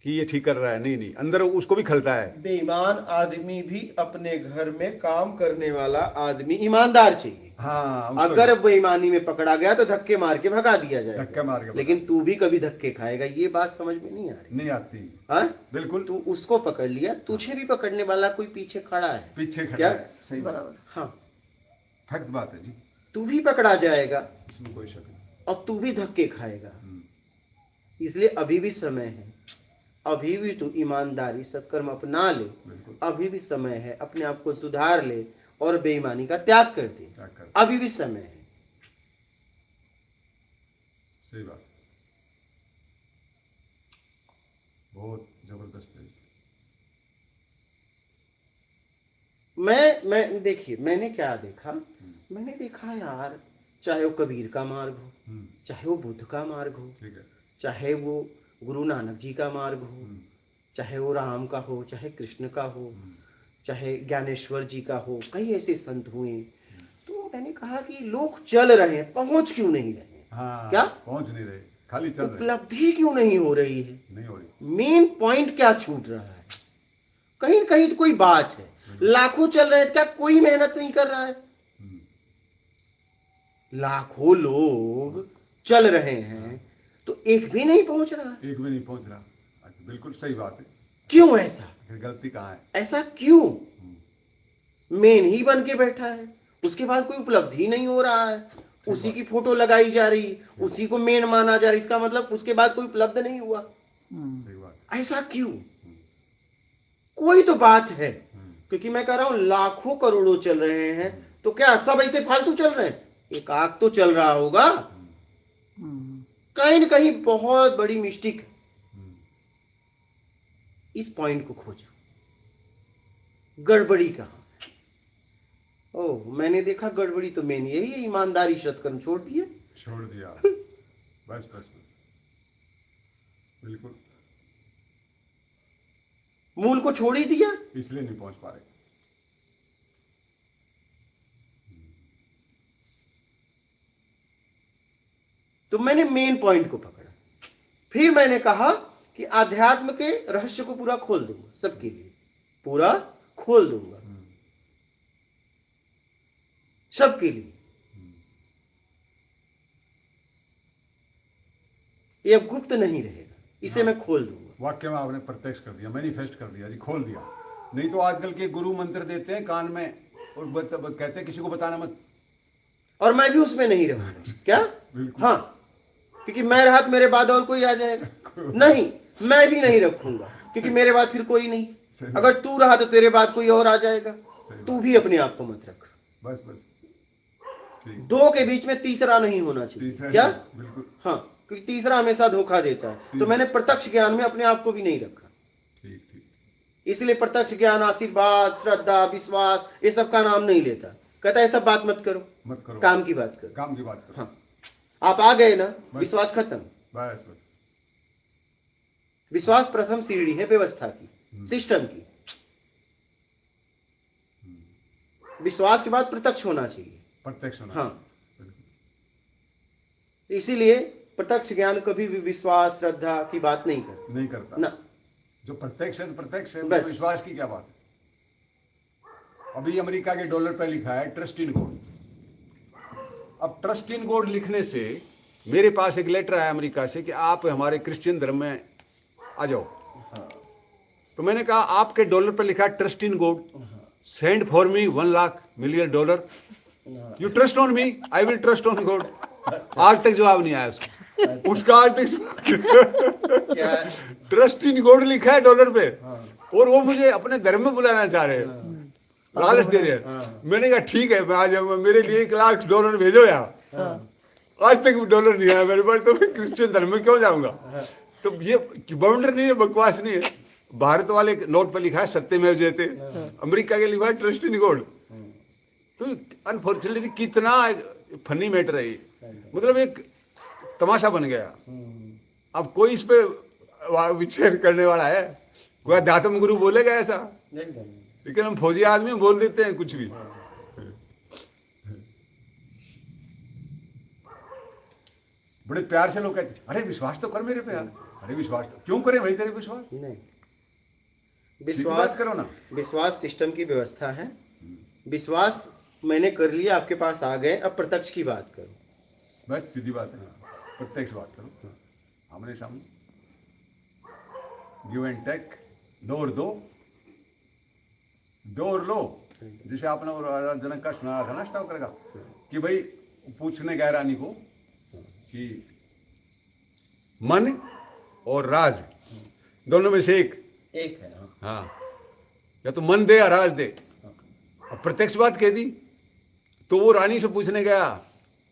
कि ये ठीक कर रहा है, नहीं नहीं, अंदर उसको भी खलता है। बेईमान आदमी भी अपने घर में काम करने वाला आदमी ईमानदार चाहिए। हाँ, अगर बेईमानी में पकड़ा गया तो धक्के मार के भगा दिया धक्का जाएगा, मार के। लेकिन तू भी कभी धक्के खाएगा, ये बात समझ में नहीं आ रही। नहीं आती। हाँ? बिल्कुल। तू उसको पकड़ लिया, तुझे भी पकड़ने वाला कोई पीछे खड़ा है, पीछे खड़ा क्या? है। सही बराबर। हाँ, फैक्ट बात है जी, तू भी पकड़ा जाएगा इसमें कोई शक नहीं। और तू भी धक्के खाएगा। इसलिए अभी भी समय है, अभी भी तू ईमानदारी सत्कर्म अपना ले, बिल्कुल। अभी भी समय है, अपने आप को सुधार ले और बेईमानी का त्याग कर दे, अभी भी समय है। सही बात, बहुत जबरदस्त है। मैं देखिए, मैंने क्या देखा, मैंने देखा यार, चाहे वो कबीर का मार्ग हो, चाहे वो बुद्ध का मार्ग हो, ठीक है। चाहे वो गुरु नानक जी का मार्ग हो, चाहे वो राम का हो, चाहे कृष्ण का हो, चाहे ज्ञानेश्वर जी का हो, कई ऐसे संत हुए। तो मैंने कहा कि लोग चल रहे हैं, पहुंच क्यों नहीं रहे? हाँ, क्या पहुंच नहीं रहे, खाली चल रहे। उपलब्धि क्यों नहीं हो रही है? नहीं हो रही। मेन पॉइंट क्या छूट रहा है? कहीं न कहीं तो कोई बात है। लाखों चल रहे हैं, क्या कोई मेहनत नहीं कर रहा है? लाखों लोग चल रहे हैं तो एक भी नहीं पहुंच रहा है। एक भी नहीं पहुंच रहा। अच्छा, बिल्कुल सही बात है। क्यों ऐसा? फिर गलती कहाँ है? ऐसा क्यों? मेन ही बन के बैठा है, उसके बाद कोई उपलब्धि नहीं हो रहा है, उसी की फोटो लगाई जा रही, उसी को मेन माना जा रहा है, इसका मतलब उसके बाद कोई उपलब्ध नहीं हुआ। सही बात। ऐसा क्यों? कोई तो बात है, क्योंकि मैं कह रहा हूं लाखों करोड़ों चल रहे हैं, तो क्या सब ऐसे फालतू चल रहे हैं? एक आग तो चल रहा होगा, कहीं न कहीं बहुत बड़ी मिस्टेक है। इस पॉइंट को खोजो, गड़बड़ी कहाँ? ओह, मैंने देखा गड़बड़ी तो मैंने यही है, ईमानदारी सत्कर्म छोड़ दिया। बस बिल्कुल, मूल को छोड़ ही दिया, इसलिए नहीं पहुंच पा रहे। तो मैंने मेन पॉइंट को पकड़ा, फिर मैंने कहा कि आध्यात्म के रहस्य को पूरा खोल दूंगा, सबके लिए पूरा खोल दूंगा, सबके लिए। ये अब गुप्त नहीं रहेगा, इसे मैं खोल दूंगा। वाक्य में आपने प्रत्यक्ष कर दिया, मैनिफेस्ट कर दिया जी, खोल दिया। नहीं तो आजकल के गुरु मंत्र देते हैं कान में और कहते हैं किसी को बताना मत, और मैं भी उसमें नहीं रहूंगा। क्या? हाँ, क्योंकि मैं रहा तो मेरे बाद और कोई आ जाएगा। नहीं, मैं भी नहीं रखूंगा, क्योंकि मेरे बाद फिर कोई नहीं। अगर तू रहा तो तेरे बाद कोई और आ जाएगा। तू भी अपने आप को मत रख। बस दो के बीच में तीसरा नहीं होना चाहिए। क्या? हाँ, क्योंकि तीसरा हमेशा धोखा देता है। तो मैंने प्रत्यक्ष ज्ञान में अपने आप को भी नहीं रखा। इसलिए प्रत्यक्ष ज्ञान आशीर्वाद, श्रद्धा, विश्वास, ये सब का नाम नहीं लेता। कहता है सब बात मत करो, काम की बात करो। काम की बात करो। हाँ, आप आ गए ना, विश्वास खत्म। बस विश्वास प्रथम सीढ़ी है व्यवस्था की, सिस्टम की। विश्वास के बाद प्रत्यक्ष होना चाहिए। प्रत्यक्ष होना। हाँ, इसीलिए प्रत्यक्ष ज्ञान कभी भी विश्वास, श्रद्धा की बात नहीं करता ना। जो प्रत्यक्ष है प्रत्यक्ष है, बस। विश्वास की क्या बात है? अभी अमेरिका के डॉलर पे लिखा है ट्रस्ट इन गॉड, अब ट्रस्ट इन गॉड लिखने से मेरे पास एक लेटर आया अमेरिका से कि आप हमारे क्रिश्चियन धर्म में आ जाओ। तो मैंने कहा आपके डॉलर पर लिखा trust in God, send for me $1,00,000 you trust on me, I will trust on God. आज तक जवाब नहीं आया उसका आज तक क्या ट्रस्ट इन गॉड लिखा है डॉलर पे, और वो मुझे अपने धर्म में बुलाना चाह रहे हैं, लालच दे रहे हैं। मैंने कहा ठीक है मैं आ जाऊंगा, मेरे लिए $1,00,000 भेजो यार। आज तक डॉलर नहीं आया मेरे पास, तो मैं क्रिश्चियन धर्म में क्यों जाऊंगा। तो ये बाउंडर नहीं है, बकवास नहीं है। भारत वाले नोट पर लिखा है सत्यमेव जयते, अमेरिका के लिखा है ट्रस्ट इन गॉड। तो अनफॉर्चुनेटली कितना फनी मैटर है ये, मतलब एक तमाशा बन गया। अब कोई इस पे विचार करने वाला है? कोई अध्यात्म गुरु बोलेगा ऐसा? लेकिन हम फौजी आदमी बोल देते हैं कुछ भी। बड़े प्यार से लोग कहते अरे विश्वास तो कर मेरे पे यार। अरे विश्वास तो क्यों करें भाई तेरे विश्वास? नहीं, सीधी बात करो ना। विश्वास सिस्टम की व्यवस्था है। विश्वास मैंने कर लिया, आपके पास आ गए, अब प्रत्यक्ष की बात करो। बस सीधी बात है, प्रत्यक्ष बात करो, आमने सामने, गिव एंड टेक, दो और दो, दो और लो। जैसे आपने वो राजा जनक का सुना था ना स्टॉक करेगा कि भाई पूछने गए रानी को कि मन और राज दोनों में से एक है। हाँ, या तो मन दे या राज दे। अब प्रत्यक्ष बात कह दी तो वो रानी से पूछने गया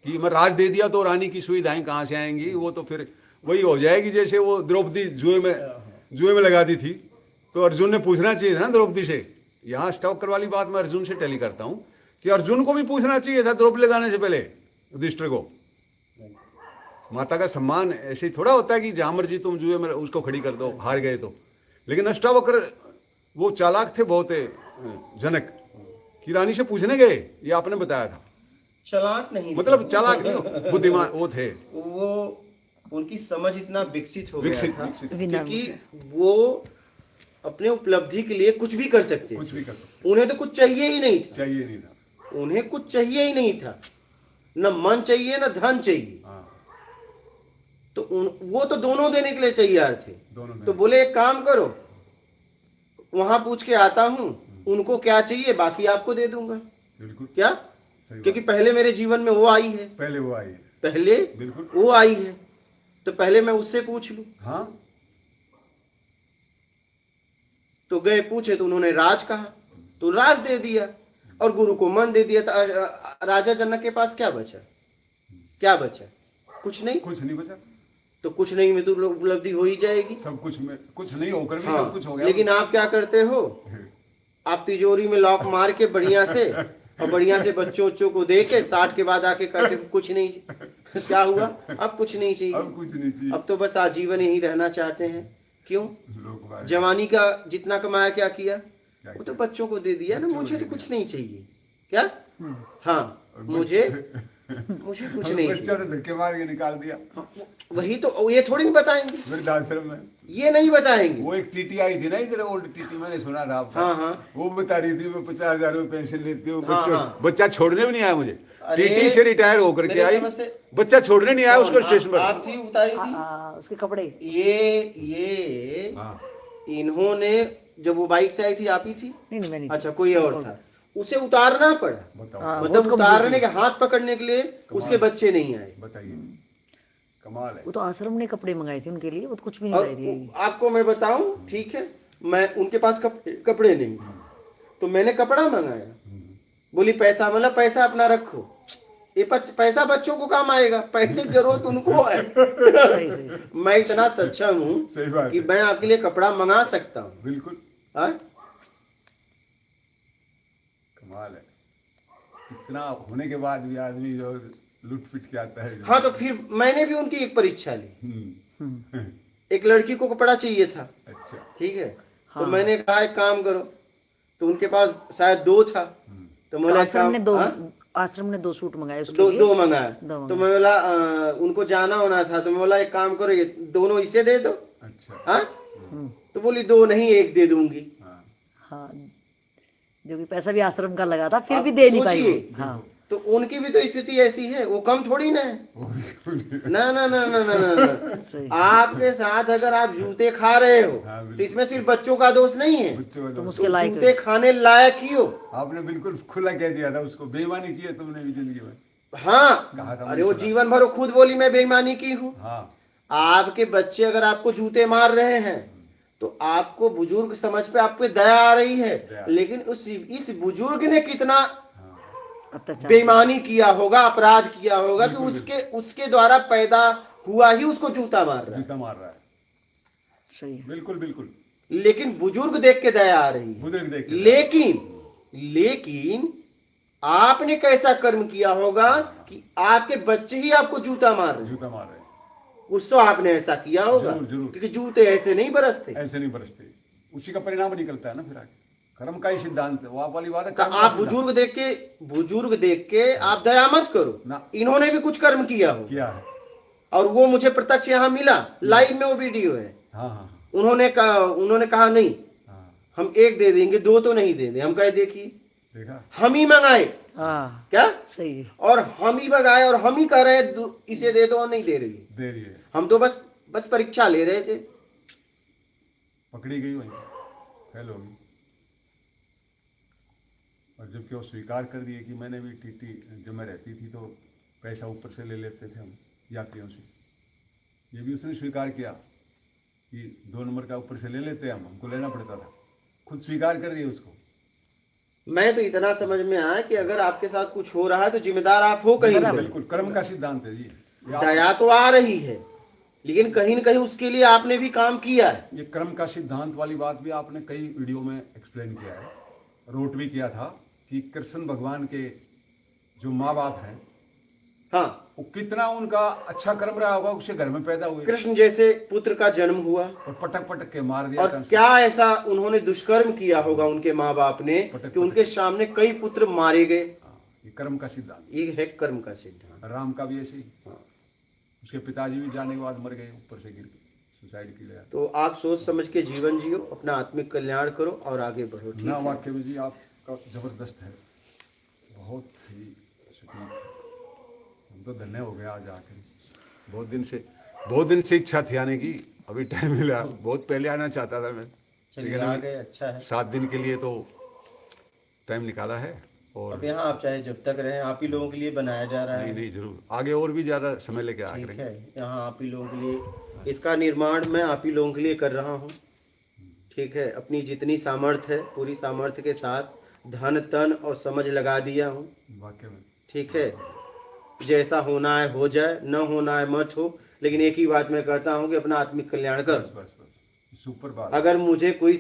कि मैं राज दे दिया तो रानी की सुविधाएं कहाँ से आएंगी? वो तो फिर वही हो जाएगी जैसे वो द्रौपदी जुए में लगा दी थी। तो अर्जुन ने पूछना चाहिए था ना द्रौपदी से। यहाँ स्टॉकर वाली बात मैं अर्जुन से टैली करता हूँ कि अर्जुन को भी पूछना चाहिए था द्रौपदी लगाने से पहले युधिष्ठिर को। माता का सम्मान ऐसे ही थोड़ा होता है कि जहां मर्जी तुम जुए में उसको खड़ी कर दो, हार गए तो। लेकिन अष्टावक्र वो चालाक थे बहुत, जनक की रानी से पूछने गए, ये आपने बताया था। चालाक नहीं, मतलब चालाक नहीं, बुद्धिमान वो थे। वो उनकी समझ इतना विकसित हो गया था विनम्र। क्योंकि वो अपने उपलब्धि के लिए कुछ भी कर सकते, कुछ भी कर सकते। उन्हें तो कुछ चाहिए ही नहीं था, चाहिए नहीं था, उन्हें कुछ चाहिए ही नहीं था, न मन चाहिए न धन चाहिए। हाँ, तो वो तो दोनों देने के लिए तैयार थे। दोनों तो बोले एक काम करो, वहां पूछ के आता हूँ उनको क्या चाहिए, बाकी आपको दे दूंगा। बिल्कुल क्या? सही क्योंकि बात। पहले मेरे जीवन में वो आई है, पहले वो आई है, पहले बिल्कुल। वो आई है, तो पहले मैं उससे पूछ लूं। हाँ, तो गए पूछे तो उन्होंने राज कहा, तो राज दे दिया, और गुरु को मन दे दिया। तो राजा जनक के पास क्या बचा? क्या बचा? कुछ नहीं। कुछ नहीं बचा। तो कुछ नहीं में तो उपलब्धि हो ही जाएगी। सब कुछ में कुछ नहीं होकर भी हाँ, सब कुछ हो गया। लेकिन आप क्या करते हो? आप तिजोरी में लॉक मार के बढ़िया से, और बढ़िया से बच्चों को दे के 60 के बाद आके कहते कुछ नहीं। क्या हुआ? अब कुछ नहीं चाहिए, अब कुछ नहीं चाहिए। अब तो बस आजीवन यही रहना चाहते हैं। क्यों? लोग बाहर- जवानी का जितना कमाया क्या किया? वो तो बच्चों को दे दिया ना। मुझे तो कुछ नहीं चाहिए। क्या? हाँ, मुझे कुछ नहीं बच्चा चाहिए। ने धक्के मार के निकाल दिया वही तो, ये थोड़ी नहीं बताएंगे, वृद्धाश्रम में। ये नहीं बताएंगे। वो एक टीटी आई थी ना इधर, ओल्ड टीटी, मैंने सुना था आपका। हाँ हाँ, वो बता रही थी मैं 50,000 रुपये पेंशन लेती हूँ। हाँ, हाँ। बच्चा छोड़ने भी नहीं आया मुझे। अरे, टीटी से रिटायर होकर के मेरे आई, समझ से- बच्चा छोड़ने नहीं आया उसको स्टेशन पर। आप थी, उतारी थी उसके कपड़े। ये हाँ, इन्होंने जब वो बाइक से आई थी, आप ही थी? नहीं मैं नहीं। अच्छा, कोई और था। उसे उतारना पड़ा, बताओ, हाँ, मतलब बहुत उतारने के हाथ पकड़ने के लिए उसके बच्चे नहीं आए। बताइए, कमाल है। वो तो आश्रम ने कपड़े मंगाए थे उनके लिए, वो तो कुछ भी नहीं और लाई थी। आपको मैं बताऊं, ठीक है, मैं उनके पास कपड़े नहीं थे, तो मैंने कपड़ा मंगाया। बोली पैसा, मतलब पैसा अपना रखो, ये पैसा बच्चों को काम आएगा, पैसे की जरूरत उनको है। सही सही। मैं इतना सक्षम हूँ सही बात कि है, मैं आपके लिए कपड़ा मंगा सकता हूँ। बिल्कुल हाँ? कमाल है। इतना होने के बाद भी आदमी जो लुट पिट के आता है। हाँ, तो फिर मैंने भी उनकी एक परीक्षा ली। हम्म, एक लड़की को कपड़ा चाहिए था, अच्छा, ठीक है। हाँ। तो मैंने कहा एक काम करो, तो उनके पास शायद 2 था, तो बोला एक काम, हाँ? आश्रम ने 2 सूट मंगाए उसके दो लिए। दो मंगाया। दो तो मैं बोला उनको जाना होना था, तो मैं बोला एक काम करो, ये दोनों इसे दे दो। अच्छा, हाँ? हम्म, तो बोली 2 नहीं, 1 दे दूंगी। हाँ, हाँ, जो कि पैसा भी आश्रम का लगा था, फिर आप भी दे नहीं पाई सोचिए। वो। हाँ, तो उनकी भी तो स्थिति ऐसी है, वो कम थोड़ी ना है। ना ना ना ना ना ना, ना। सही। आपके साथ अगर आप जूते खा रहे हो हाँ, बिल्कुल। तो इसमें सिर्फ बच्चों का दोष नहीं है, बच्चों का तुम दोस्त। उसके लायक जूते खाने लायक ही हो। आपने बिल्कुल खुला कह दिया था उसको, बेईमानी की है तुमने भी जिंदगी में। हाँ, कहा था अरे वो मैंने सुना। जीवन भर वो खुद बोली मैं बेईमानी की हूँ। हाँ आपके बच्चे अगर आपको जूते मार रहे हैं तो आपको बुजुर्ग समझ पे आप पे दया आ रही दया। है, लेकिन इस बुजुर्ग ने कितना हाँ अत्याचार। बेईमानी किया होगा, अपराध किया होगा कि बिल्कुल, उसके द्वारा पैदा हुआ ही उसको जूता मार रहा है। जूता मार रहा है। सही है। बिल्कुल बिल्कुल। लेकिन बुजुर्ग देख के दया आ रही है। बुजुर्ग देख के। लेकिन आपने कैसा कर्म किया होगा कि आपके बच्चे ही आपको जूता मार रहे हैं। जूता मार रहे हैं। कुछ तो आपने ऐसा किया होगा, जरूर, जरूर। क्योंकि जूते ऐसे नहीं बरसते। ऐसे नहीं बरसते, उसी का परिणाम निकलता है ना फिर आगे। कर्म का ही सिद्धांत है वो, आप वाली बात है। तो कर्म का आप सिद्धांत। बुजुर्ग देख के आप दया मत करो ना। इन्होंने भी कुछ कर्म किया हो, किया है। और वो मुझे प्रत्यक्ष यहाँ मिला, लाइव में वो वीडियो है। हाँ हाँ उन्होंने कहा नहीं हाँ। हम एक दे देंगे, दो तो नहीं देंगे। हम कहे देखिए देखा। हम ही मंगाए हाँ क्या, सही है। और हम ही मंगाए, और हम ही कह रहे हैं इसे दे दो, और नहीं दे रही। दे रही है। हम तो बस परीक्षा ले रहे थे। पकड़ी गई वहीं, फेल होगी। और जबकि वो स्वीकार कर दिए कि मैंने भी टीटी जब मैं रहती थी तो पैसा ऊपर से ले लेते थे हम यात्रियों से। ये भी उसने स्वीकार किया कि 2 नंबर का ऊपर से ले लेते हम, हमको लेना पड़ता था। खुद स्वीकार कर रही है उसको। मैं तो इतना समझ में आया कि अगर आपके साथ कुछ हो रहा है तो जिम्मेदार आप हो कहीं ना कहीं। बिल्कुल कर्म का सिद्धांत है जी। ये दया तो आ रही है, लेकिन कहीं न कहीं उसके लिए आपने भी काम किया है। ये कर्म का सिद्धांत वाली बात भी आपने कई वीडियो में एक्सप्लेन किया है, रोट भी किया था कि कृष्ण भगवान के जो माँ बाप हैं, हाँ, वो कितना उनका अच्छा कर्म रहा होगा, उसके घर में पैदा हुए कृष्ण जैसे पुत्र का जन्म हुआ, और पटक पटक के मार दिया और कंस। क्या ऐसा उन्होंने दुष्कर्म किया होगा उनके माँ बाप ने कि उनके सामने कई पुत्र मारे गए। हाँ, ये कर्म का सिद्धांत। ये है कर्म का सिद्धांत। राम का भी ऐसे ही। उसके पिताजी भी जाने के बाद मर गए, ऊपर से गिर के सुसाइड किया। तो आप सोच समझ के जीवन जियो, अपना आत्मिक कल्याण करो और आगे बढ़ो। ठीक ना है? वाक्य में जी आपका जबरदस्त है, बहुत ही सटीक है। हम तो धन्य हो गया आज आके। बहुत दिन से इच्छा थी आने की, अभी टाइम मिला। बहुत पहले आना चाहता था मैं, चलिए लेकिन आ अभी गए, अच्छा है। 7 दिन के लिए तो टाइम निकाला है। और अब यहाँ आप चाहे जब तक रहें, आप ही लोगों के लिए बनाया जा रहा है। नहीं जरूर आगे और भी ज़्यादा समय लेके आ ठीक रहे है, यहाँ आप ही लोगों के लिए इसका निर्माण मैं आप ही लोगों के लिए कर रहा हूँ। ठीक है, अपनी जितनी सामर्थ्य है पूरी सामर्थ्य के साथ धन तन और समझ लगा दिया हूँ। वाक्य में। ठीक है, जैसा होना है हो जाए, न होना है मत हो, लेकिन एक ही बात मैं कहता हूँ कि अपना आत्मिक कल्याण कर। बस बस बस सुपर बात। अगर मुझे कोई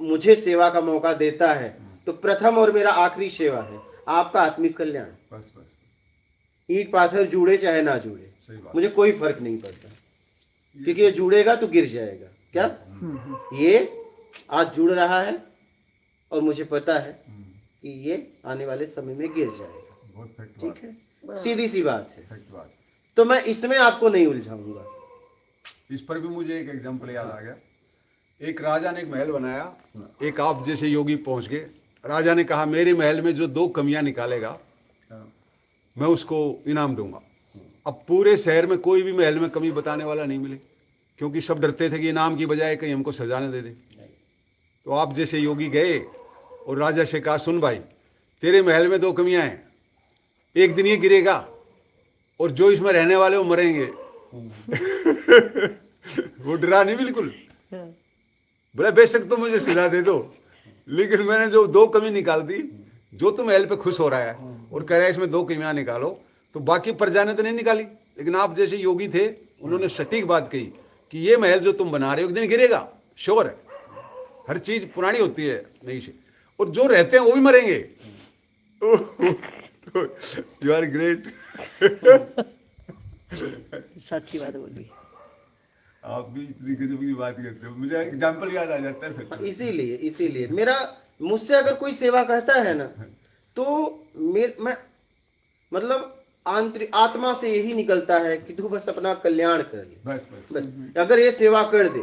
मुझे सेवा का मौका देता है तो प्रथम और मेरा आखिरी सेवा है आपका आत्मिक कल्याण। बस बस ईंट पाथर जुड़े चाहे ना जुड़े, सही बात। मुझे कोई फर्क नहीं पड़ता, क्योंकि ये जुड़ेगा तो गिर जाएगा। क्या ये आज जुड़ रहा है और मुझे पता है कि ये आने वाले समय में गिर जाएगा। बहुत फैक्ट ठीक बात है, सीधी सी बात है। फैक्ट बात। तो मैं इसमें आपको नहीं उलझाऊंगा। इस पर भी मुझे एक एग्जाम्पल याद आ गया। एक राजा ने एक महल बनाया, एक आप जैसे योगी पहुंच गए। राजा ने कहा मेरे महल में जो 2 कमियां निकालेगा मैं उसको इनाम दूंगा। अब पूरे शहर में कोई भी महल में कमी बताने वाला नहीं मिले, क्योंकि सब डरते थे कि इनाम की बजाय कहीं हमको सजा न दे दे। तो आप जैसे योगी गए और राजा से कहा सुन भाई, तेरे महल में 2 कमियां हैं, एक दिन ये गिरेगा और जो इसमें रहने वाले वो मरेंगे। वो डरा नहीं बिल्कुल, बोला बेशक तुम मुझे सजा दे दो, लेकिन मैंने जो 2 कमी निकाल दी, जो तुम महल पे खुश हो रहा है और कह रहा है इसमें 2 कमियां निकालो, तो बाकी प्रजा ने तो नहीं निकाली। लेकिन आप जैसे योगी थे, उन्होंने सटीक बात कही कि ये महल जो तुम बना रहे हो एक दिन गिरेगा, श्योर है। हर चीज पुरानी होती है नई से, और जो रहते हैं वो भी मरेंगे। You are great. सच्ची बात बोली। आप भी इतनी गजब की बात करते हो, मुझे एग्जाम्पल याद आ जाता है फिर। इसीलिए मेरा मुझसे अगर कोई सेवा कहता है ना, तो मैं मतलब आत्मा से यही निकलता है कि तू बस अपना कल्याण कर ले। बस बस बस अगर ये सेवा कर दे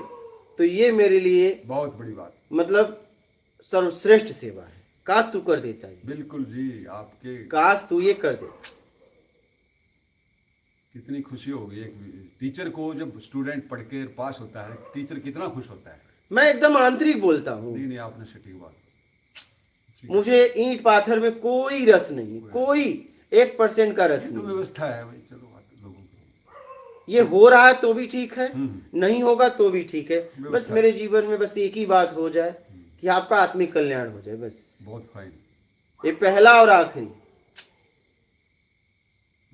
तो ये मेरे लिए बहुत बड़ी बात। मतलब सर्वश्रेष्ठ सेवा है। काश तू कर देता है, बिल्कुल जी, आपके काश तू ये कर दे। कितनी खुशी होगी एक टीचर को जब स्टूडेंट पढ़ के पास होता है, टीचर कितना खुश होता है। मैं एकदम आंतरिक बोलता हूँ, नहीं नहीं, आपने सटीक बात। मुझे ईंट पाथर में कोई रस नहीं, कोई 1% का रस ये तो नहीं। व्यवस्था है भाई, चलो लोगों की। ये हो रहा है तो भी ठीक है, हम्म। नहीं होगा तो भी ठीक है। बस व्यवस्था। मेरे जीवन में बस एक ही बात हो जाए कि आपका आत्मिक कल्याण हो जाए, बस। बहुत फाइन, ये पहला और आखिरी,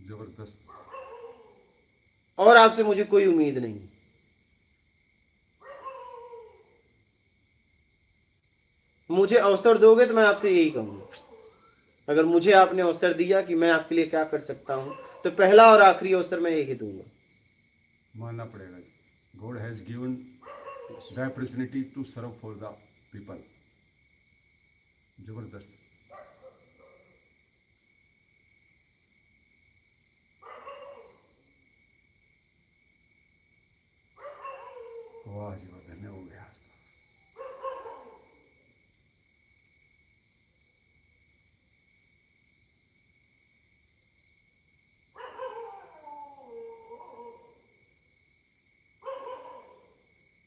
जबरदस्त। और आपसे मुझे कोई उम्मीद नहीं। मुझे अवसर दोगे तो मैं आपसे यही कहूंगा, अगर मुझे आपने अवसर दिया कि मैं आपके लिए क्या कर सकता हूं, तो पहला और आखिरी अवसर मैं यही दूंगा। मानना पड़ेगा, God has given the opportunity to serve for the people. जबरदस्त। वाह जी वाह, धन्य हो गया।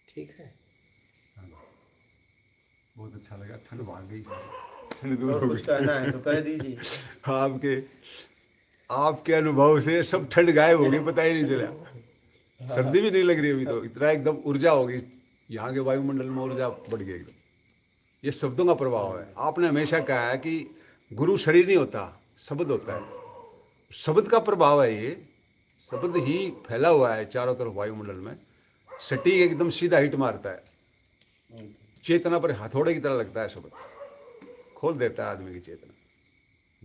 ठीक है, बहुत अच्छा लगा, ठंड भाग गई, ठंड दूर और हो कुछ गई। कहना है तो कह दीजिए। आपके अनुभव से सब ठंड गायब हो गई, पता ही नहीं चला। सर्दी भी नहीं लग रही अभी, तो इतना एकदम ऊर्जा हो गई, यहाँ के वायुमंडल में ऊर्जा बढ़ गई एकदम। ये शब्दों का प्रभाव है। आपने हमेशा कहा है कि गुरु शरीर नहीं होता, शब्द होता है। शब्द का प्रभाव है ये, शब्द ही फैला हुआ है चारों तरफ वायुमंडल में, सटीक एकदम सीधा हिट मारता है, चेतना पर हथौड़े की तरह लगता है। शब्द खोल देता है आदमी की चेतना,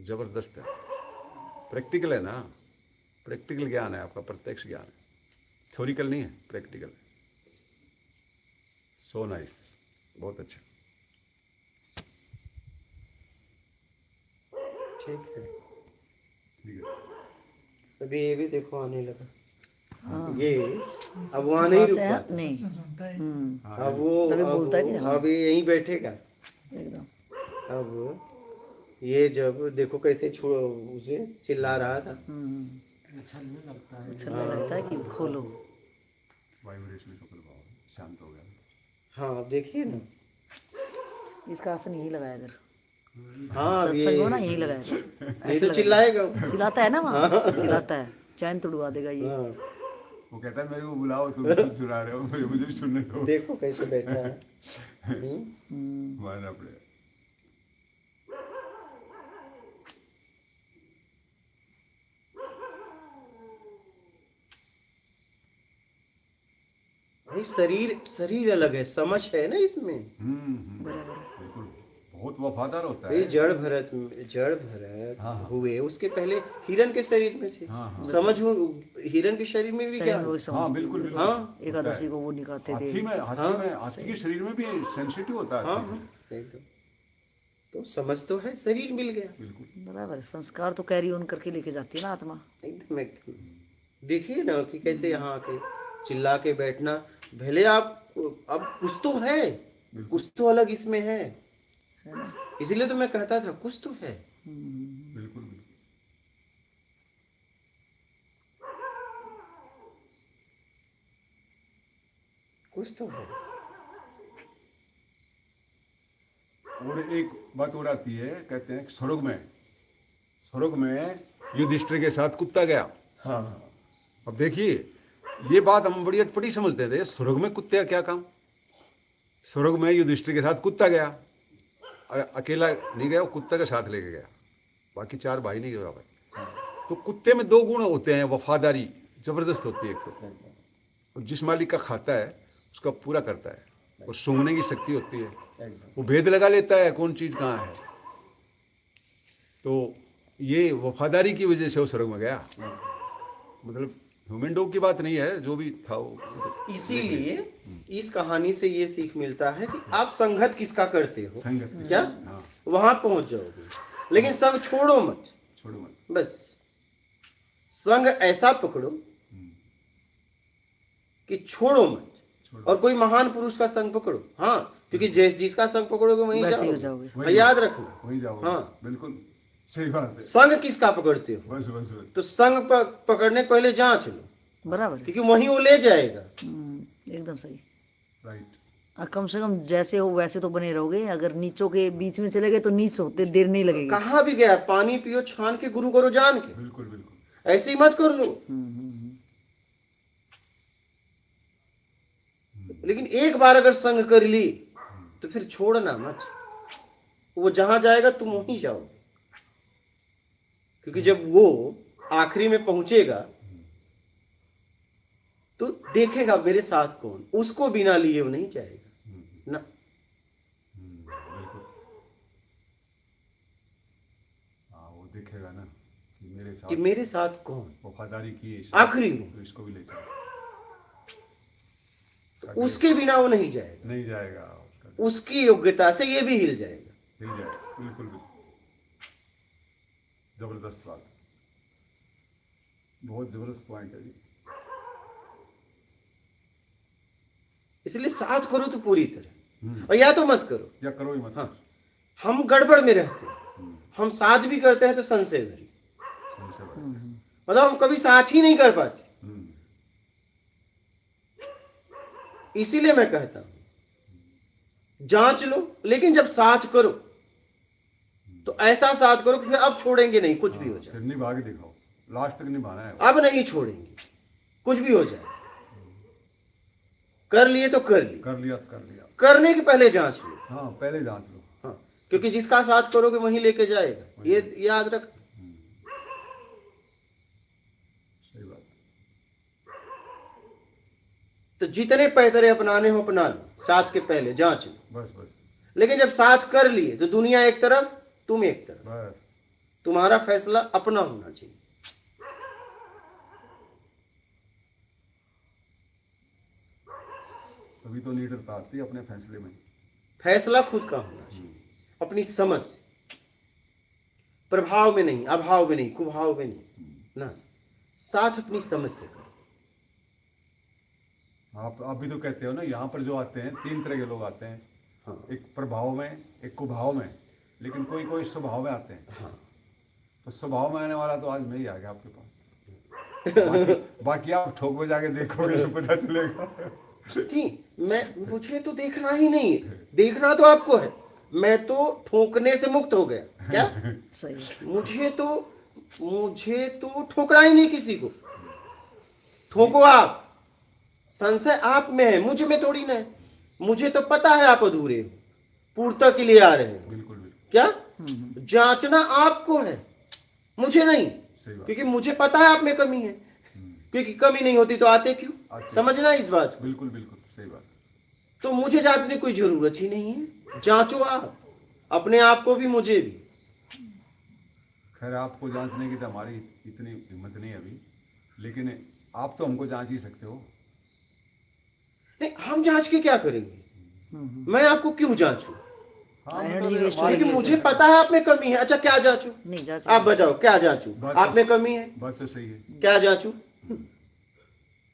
जबरदस्त है। प्रैक्टिकल है ना, प्रैक्टिकल ज्ञान है आपका, प्रत्यक्ष ज्ञान है, थ्योरिकल नहीं है, प्रैक्टिकल है। सो नाइस, बहुत अच्छा। ठीक है, ठीक है। अभी ये भी देखो आने लगा। हाँ। ये अब वहाँ नहीं रुक है पाता, नहीं। अब वो तभी बोलता है कि हाँ। अब ये यहीं बैठेगा। एकदम। अब ये जब देखो कैसे छोड़ उसे चिल्ला रहा था। अच्छा नहीं लगता है कि खोलो। वाइब्रेशन का प्रभाव है, शांत हो गया। हाँ अब देखिए ना, इसका आसन यही लगाया इधर, हाँ अब सत्संग हो ना ये यही लगाया था। नहीं ऐसे तो लगाया। चिल्लाएगा। चिल्लाता है ना वहाँ, चिल्लाता है, चैन तोड़वा देगा ये। हाँ वो कहता है मेरे को बुलाओ, तुम खुद सुना रहे हो, मुझे भी सुनने दो। देखो कैसे बैठा है। मानना पड़ेगा। भाई शरीर शरीर अलग है, समझ है ना इसमें। बिल्कुल, बहुत वफादार होता भाई है। जड़ भरत हाँ, हाँ। हुए, उसके पहले हिरण के शरीर में थे। हाँ, हाँ। समझ हो, हिरण के शरीर में भी क्या शरीर में वही हाँ समझते बिल्कुल हैं। बिल्कुल। हाँ, एकादशी को वो निकालते थे। हाथी के शरीर में भी सेंसिटिव होता है। हाँ हाँ एकदम। तो समझ तो है, शरीर मिल गया। बिल्कुल। बराबर, संस्कार तो कैरी ऑन करके लेके जाती है ना आत्मा। एकदम एकदम। देखिए ना कि कैसे यहाँ आके चिल्ला के बैठना, भले आप अब कुछ तो है, कुछ तो अलग इसमें है ना? इसलिए तो मैं कहता था कुछ तो है। बिल्कुल बिल्कुल। कुछ तो है। और एक बात और आती है, कहते हैं स्वर्ग में युधिष्ठिर के साथ कुत्ता गया। हाँ अब देखिए, ये बात हम बड़ी अटपटी समझते थे, स्वर्ग में कुत्ते का क्या काम। स्वर्ग में युधिष्ठिर के साथ कुत्ता गया, अकेला नहीं गया, वो कुत्ता के साथ लेके गया, बाकी 4 भाई नहीं गया भाई। तो कुत्ते में 2 गुण होते हैं, वफादारी जबरदस्त होती है एक तो, जिस मालिक का खाता है उसका पूरा करता है, और सूंघने की शक्ति होती है, वो भेद लगा लेता है कौन चीज कहाँ है। तो ये वफादारी की वजह से वो स्वर्ग में गया। मतलब ह्यूमन डॉग की बात नहीं है, जो भी था वो। इसीलिए इस कहानी से ये सीख मिलता है कि आप संगत किसका करते हो, संगत क्या हाँ, वहां पहुंच जाओगे, लेकिन संग छोड़ो मत। छोड़ो मत। बस संग ऐसा पकड़ो कि छोड़ो मत। और कोई महान पुरुष का संग पकड़ो। हाँ, क्योंकि जिसका संग पकड़ोगे वहीं वैसे ही हो जाओगे। जाओगे। वही याद रखना। वही जाओ। हाँ। बिल्कुल सही बात है। संग किसका पकड़ते हो? बस बस बस। तो संग पकड़ने के पहले जांच लो, बराबर है। क्योंकि वहीं वो ले जाएगा। एकदम सही। राइट। कम से कम जैसे हो वैसे तो बने रहोगे। अगर नीचों के बीच में चले गए तो नीच होते देर नहीं लगेगी। कहाँ भी गया, पानी पियो छान के, गुरु करो जान के। बिल्कुल बिल्कुल। ऐसे ही मत कर लो। लेकिन एक बार अगर संग कर ली तो फिर छोड़ना मत। वो जहां जाएगा तुम वहीं जाओ, क्योंकि जब वो आखिरी में पहुंचेगा तो देखेगा मेरे साथ कौन, उसको बिना लिए वो नहीं जाएगा ना। बिल्कुल। हाँ, वो देखेगा ना कि मेरे साथ कौन वफादारी की है आखिरी में, तो इसको भी ले जाओ। तो उसके बिना वो नहीं जाएगा। नहीं जाएगा। उसकी योग्यता से ये भी हिल जाएगा। हिल जाएगा। बिल्कुल बिल्कुल। जबरदस्त बात, बहुत जबरदस्त पॉइंट है जी। इसलिए साथ करो तो पूरी तरह, और या तो मत करो, या करो ही मत। हाँ, हम गड़बड़ में रहते हैं। हम साथ भी करते हैं तो संशय भरी, मतलब हम कभी साथ ही नहीं कर पाते। इसीलिए मैं कहता हूं जांच लो, लेकिन जब साथ करो तो ऐसा साथ करो कि फिर अब छोड़ेंगे नहीं, कुछ भी हो जाए। फिर निभा के दिखाओ, लास्ट तक निभाना है। अब नहीं छोड़ेंगे, कुछ भी हो जाए। कर लिए तो कर लिए, कर लिया तो कर लिया। करने के पहले जांच लो। हाँ, पहले जांच लो। हाँ, क्योंकि जिसका साथ करोगे वहीं लेके जाएगा, ये याद रख। सही बात। तो जितने पैतरे अपनाने हो अपना लो, साथ के पहले जांच लो। बस बस। लेकिन जब साथ कर लिए तो दुनिया एक तरफ, तुम एक तरफ, बस। तुम्हारा फैसला अपना होना चाहिए। तभी तो लीडरता आती है अपने फैसले में। फैसला खुद का होना चाहिए, अपनी समझ से, प्रभाव में नहीं, अभाव में नहीं, कुभाव में नहीं ना, साथ अपनी समझ से करो। आप भी तो कहते हो ना, यहाँ पर जो आते हैं 3 तरह के लोग आते हैं। हाँ, एक प्रभाव में, एक कुभाव में, लेकिन कोई कोई स्वभाव में आते हैं। हाँ। तो स्वभाव में आने वाला तो आज मैं ही आ गया आपके पास। बाकी आप ठोक में जाके देखोगे तो पता चलेगा। ठीक, मुझे तो देखना ही नहीं है, देखना तो आपको है। मैं तो ठोकने से मुक्त हो गया। क्या सही है। मुझे तो ठोकना ही नहीं किसी को। ठोको आप, संशय आप में है, मुझ में थोड़ी ना है। मुझे तो पता है आप अधूरे हो, पूर्णता के लिए आ रहे हैं। बिल्कुल बिल्कुल। क्या जांचना आपको है, मुझे नहीं, सही बात। क्योंकि मुझे पता है आप में कमी है। क्योंकि कमी नहीं होती तो आते क्यों? समझना इस बात को। बिल्कुल बिल्कुल सही बात। तो मुझे जांचने की कोई जरूरत ही नहीं है। जांचो आप अपने आप को भी, मुझे भी। खैर, आपको जांचने की तो हमारी इतनी हिम्मत नहीं अभी, लेकिन आप तो हमको जांच ही सकते हो। नहीं, हम जांच के क्या करेंगे? मैं आपको क्यों जांचूं? हाँ, एनर्जी वेस्ट क्योंकि होगी। मुझे पता है आप में कमी है। अच्छा, क्या जांचूं? नहीं जांच। आप बताओ, क्या जांचूं? बात आप में कमी है, बात तो सही है। क्या जांचूं?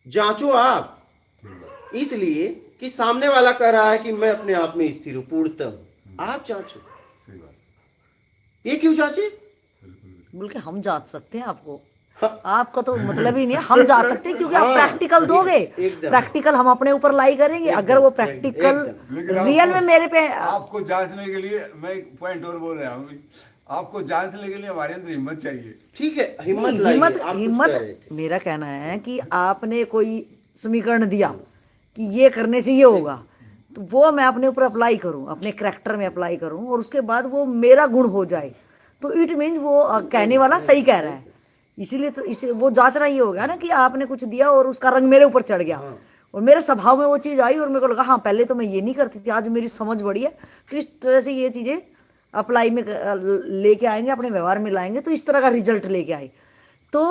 जांचो आप, ठीक बात। इसलिए कि सामने वाला कह रहा है कि मैं अपने आप में स्थिर हूं, पूर्णतः हूं। आप जांचो। सही बात। ये क्यों जांचे? बिल्कुल बिल्कुल। बोल के हम जांच सकते हैं आपको। हाँ। आपका तो मतलब ही नहीं है, हम जांच सकते हैं, क्योंकि आप हाँ, प्रैक्टिकल दोगे। एकदम। प्रैक्टिकल हम अपने ऊपर लाई करेंगे। अगर वो प्रैक्टिकल लेकिन रियल में मेरे पे आपको जांचने के लिए मैं एक पॉइंट और बोल रहा हूँ। आपको जांचने के लिए हमारे अंदर हिम्मत चाहिए। ठीक है, हिम्मत नहीं, लाइए। हिम्मत आप कुछ हिम्मत कह रहे थे। मेरा कहना है कि आपने कोई समीकरण दिया कि ये करने से ये होगा, तो वो मैं अपने ऊपर अप्लाई करूं, अपने करैक्टर में अप्लाई करूं, और उसके बाद वो मेरा गुण हो जाए, तो इट मीन्स वो कहने वाला सही कह रहा है। इसीलिए तो इसे वो जांचना ये हो गया ना कि आपने कुछ दिया और उसका रंग मेरे ऊपर चढ़ गया, और मेरे स्वभाव में वो चीज़ आई और मेरे को लगा हाँ पहले तो मैं ये नहीं करती थी, आज मेरी समझ बढ़ी है। तो इस तरह से ये चीज़ें अप्लाई में लेके आएंगे, अपने व्यवहार में लाएंगे, तो इस तरह का रिजल्ट लेके आए। तो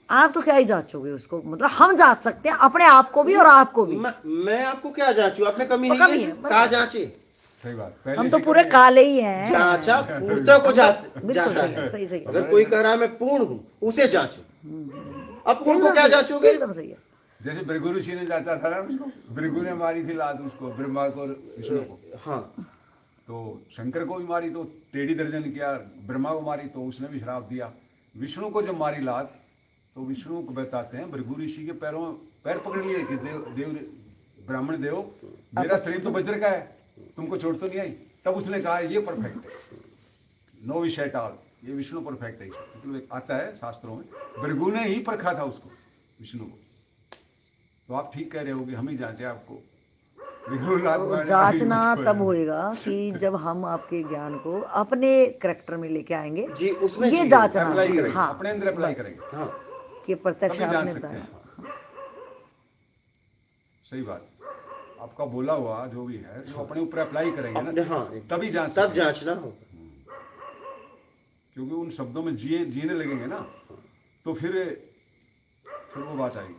आप तो क्या ही जांचोगे उसको, मतलब हम जांच सकते हैं अपने आप को भी और आपको भी। मैं आपको क्या जांचूं? आप में कमी तो है, कमी ये? है, कहा जांचे? सही बात। पहले हम तो से पूरे कमी- काले ही हैं। जांचा पूर्णता को बिल्कुल जांचा सही है। सही सही। अगर कोई कह रहा है मैं पूर्ण हूं, उसे जांचो। अब पूर्ण को क्या जांचोगे? एकदम सही है। जैसे भृगु ऋषि ने जाता था ना उसको, भृगु ने मारी थी लात उसको, ब्रह्मा को और विष्णु को। हाँ तो शंकर को भी मारी तो टेढ़ी दर्जन किया, ब्रह्मा को मारी तो उसने भी श्राप दिया। विष्णु को जब मारी लात तो विष्णु को बताते हैं भृगु ऋषि के पैर पकड़ लिए कि देव ब्राह्मण देव, मेरा शरीर तो वज्र का है, तुमको चोट तो नहीं आई। तब उसने कहा ये परफेक्ट है, नो विश एट ऑल, ये विष्णु परफेक्ट है। मतलब आता है शास्त्रों में, भृगु ने ही परखा था उसको, विष्णु को। तो आप ठीक कह रहे हो कि हम ही जांचे आपको। तो जांचना तब होएगा कि जब हम आपके ज्ञान को अपने करेक्टर में लेके आएंगे जी, उसमें ये जी, जांचना अप्लाई है। करेंगे, हाँ, अपने अंदर अप्लाई करेंगे, हाँ कि प्रत्यक्ष तभी जान आपने सकते बताया। हैं। सही बात, आपका बोला हुआ जो भी है तो अपने ऊपर अप्लाई करेंगे अपने, ना, हाँ तभी जान तब सकते हैं। जांचना होगा। क्योंकि उन शब्दों में जीने लगेंगे ना, तो फिर वो बात आएगी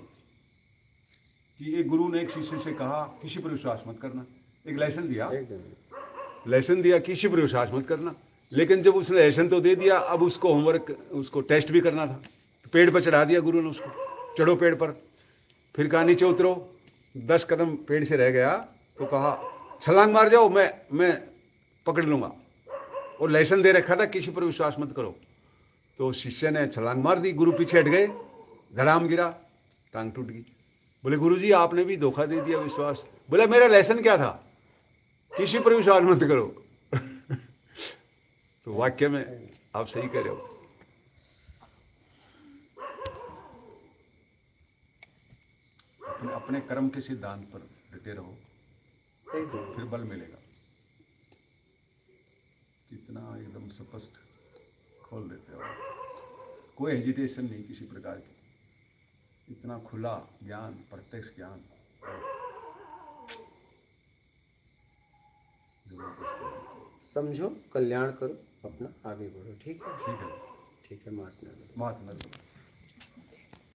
कि एक गुरु ने एक शिष्य से कहा किसी पर विश्वास मत करना, एक लेसन दिया, किसी पर विश्वास मत करना। लेकिन जब उसने लेसन तो दे दिया, अब उसको होमवर्क, उसको टेस्ट भी करना था, तो पेड़ पर चढ़ा दिया गुरु ने उसको, चढ़ो पेड़ पर। फिर कहा नीचे उतरो, 10 कदम पेड़ से रह गया तो कहा छलांग मार जाओ, मैं पकड़ लूंगा। और लेसन दे रखा था किसी पर विश्वास मत करो। तो शिष्य ने छलांग मार दी, गुरु पीछे हट गए, धड़ाम गिरा, टांग टूट गई। बोले गुरु जी आपने भी धोखा दे दिया विश्वास। बोले मेरा लेसन क्या था, किसी पर विश्वास मत करो। तो वाक्य में आप सही कह रहे हो। अपने कर्म के सिद्धांत पर डटे रहो, फिर बल मिलेगा। कितना एकदम स्पष्ट खोल देते हो, कोई हेजिटेशन नहीं किसी प्रकार की, इतना खुला ज्ञान, प्रत्यक्ष ज्ञान। समझो, कल्याण करो, अपना आगे बढ़ो। ठीक है, ठीक है, ठीक है महात्मा। महात्मा।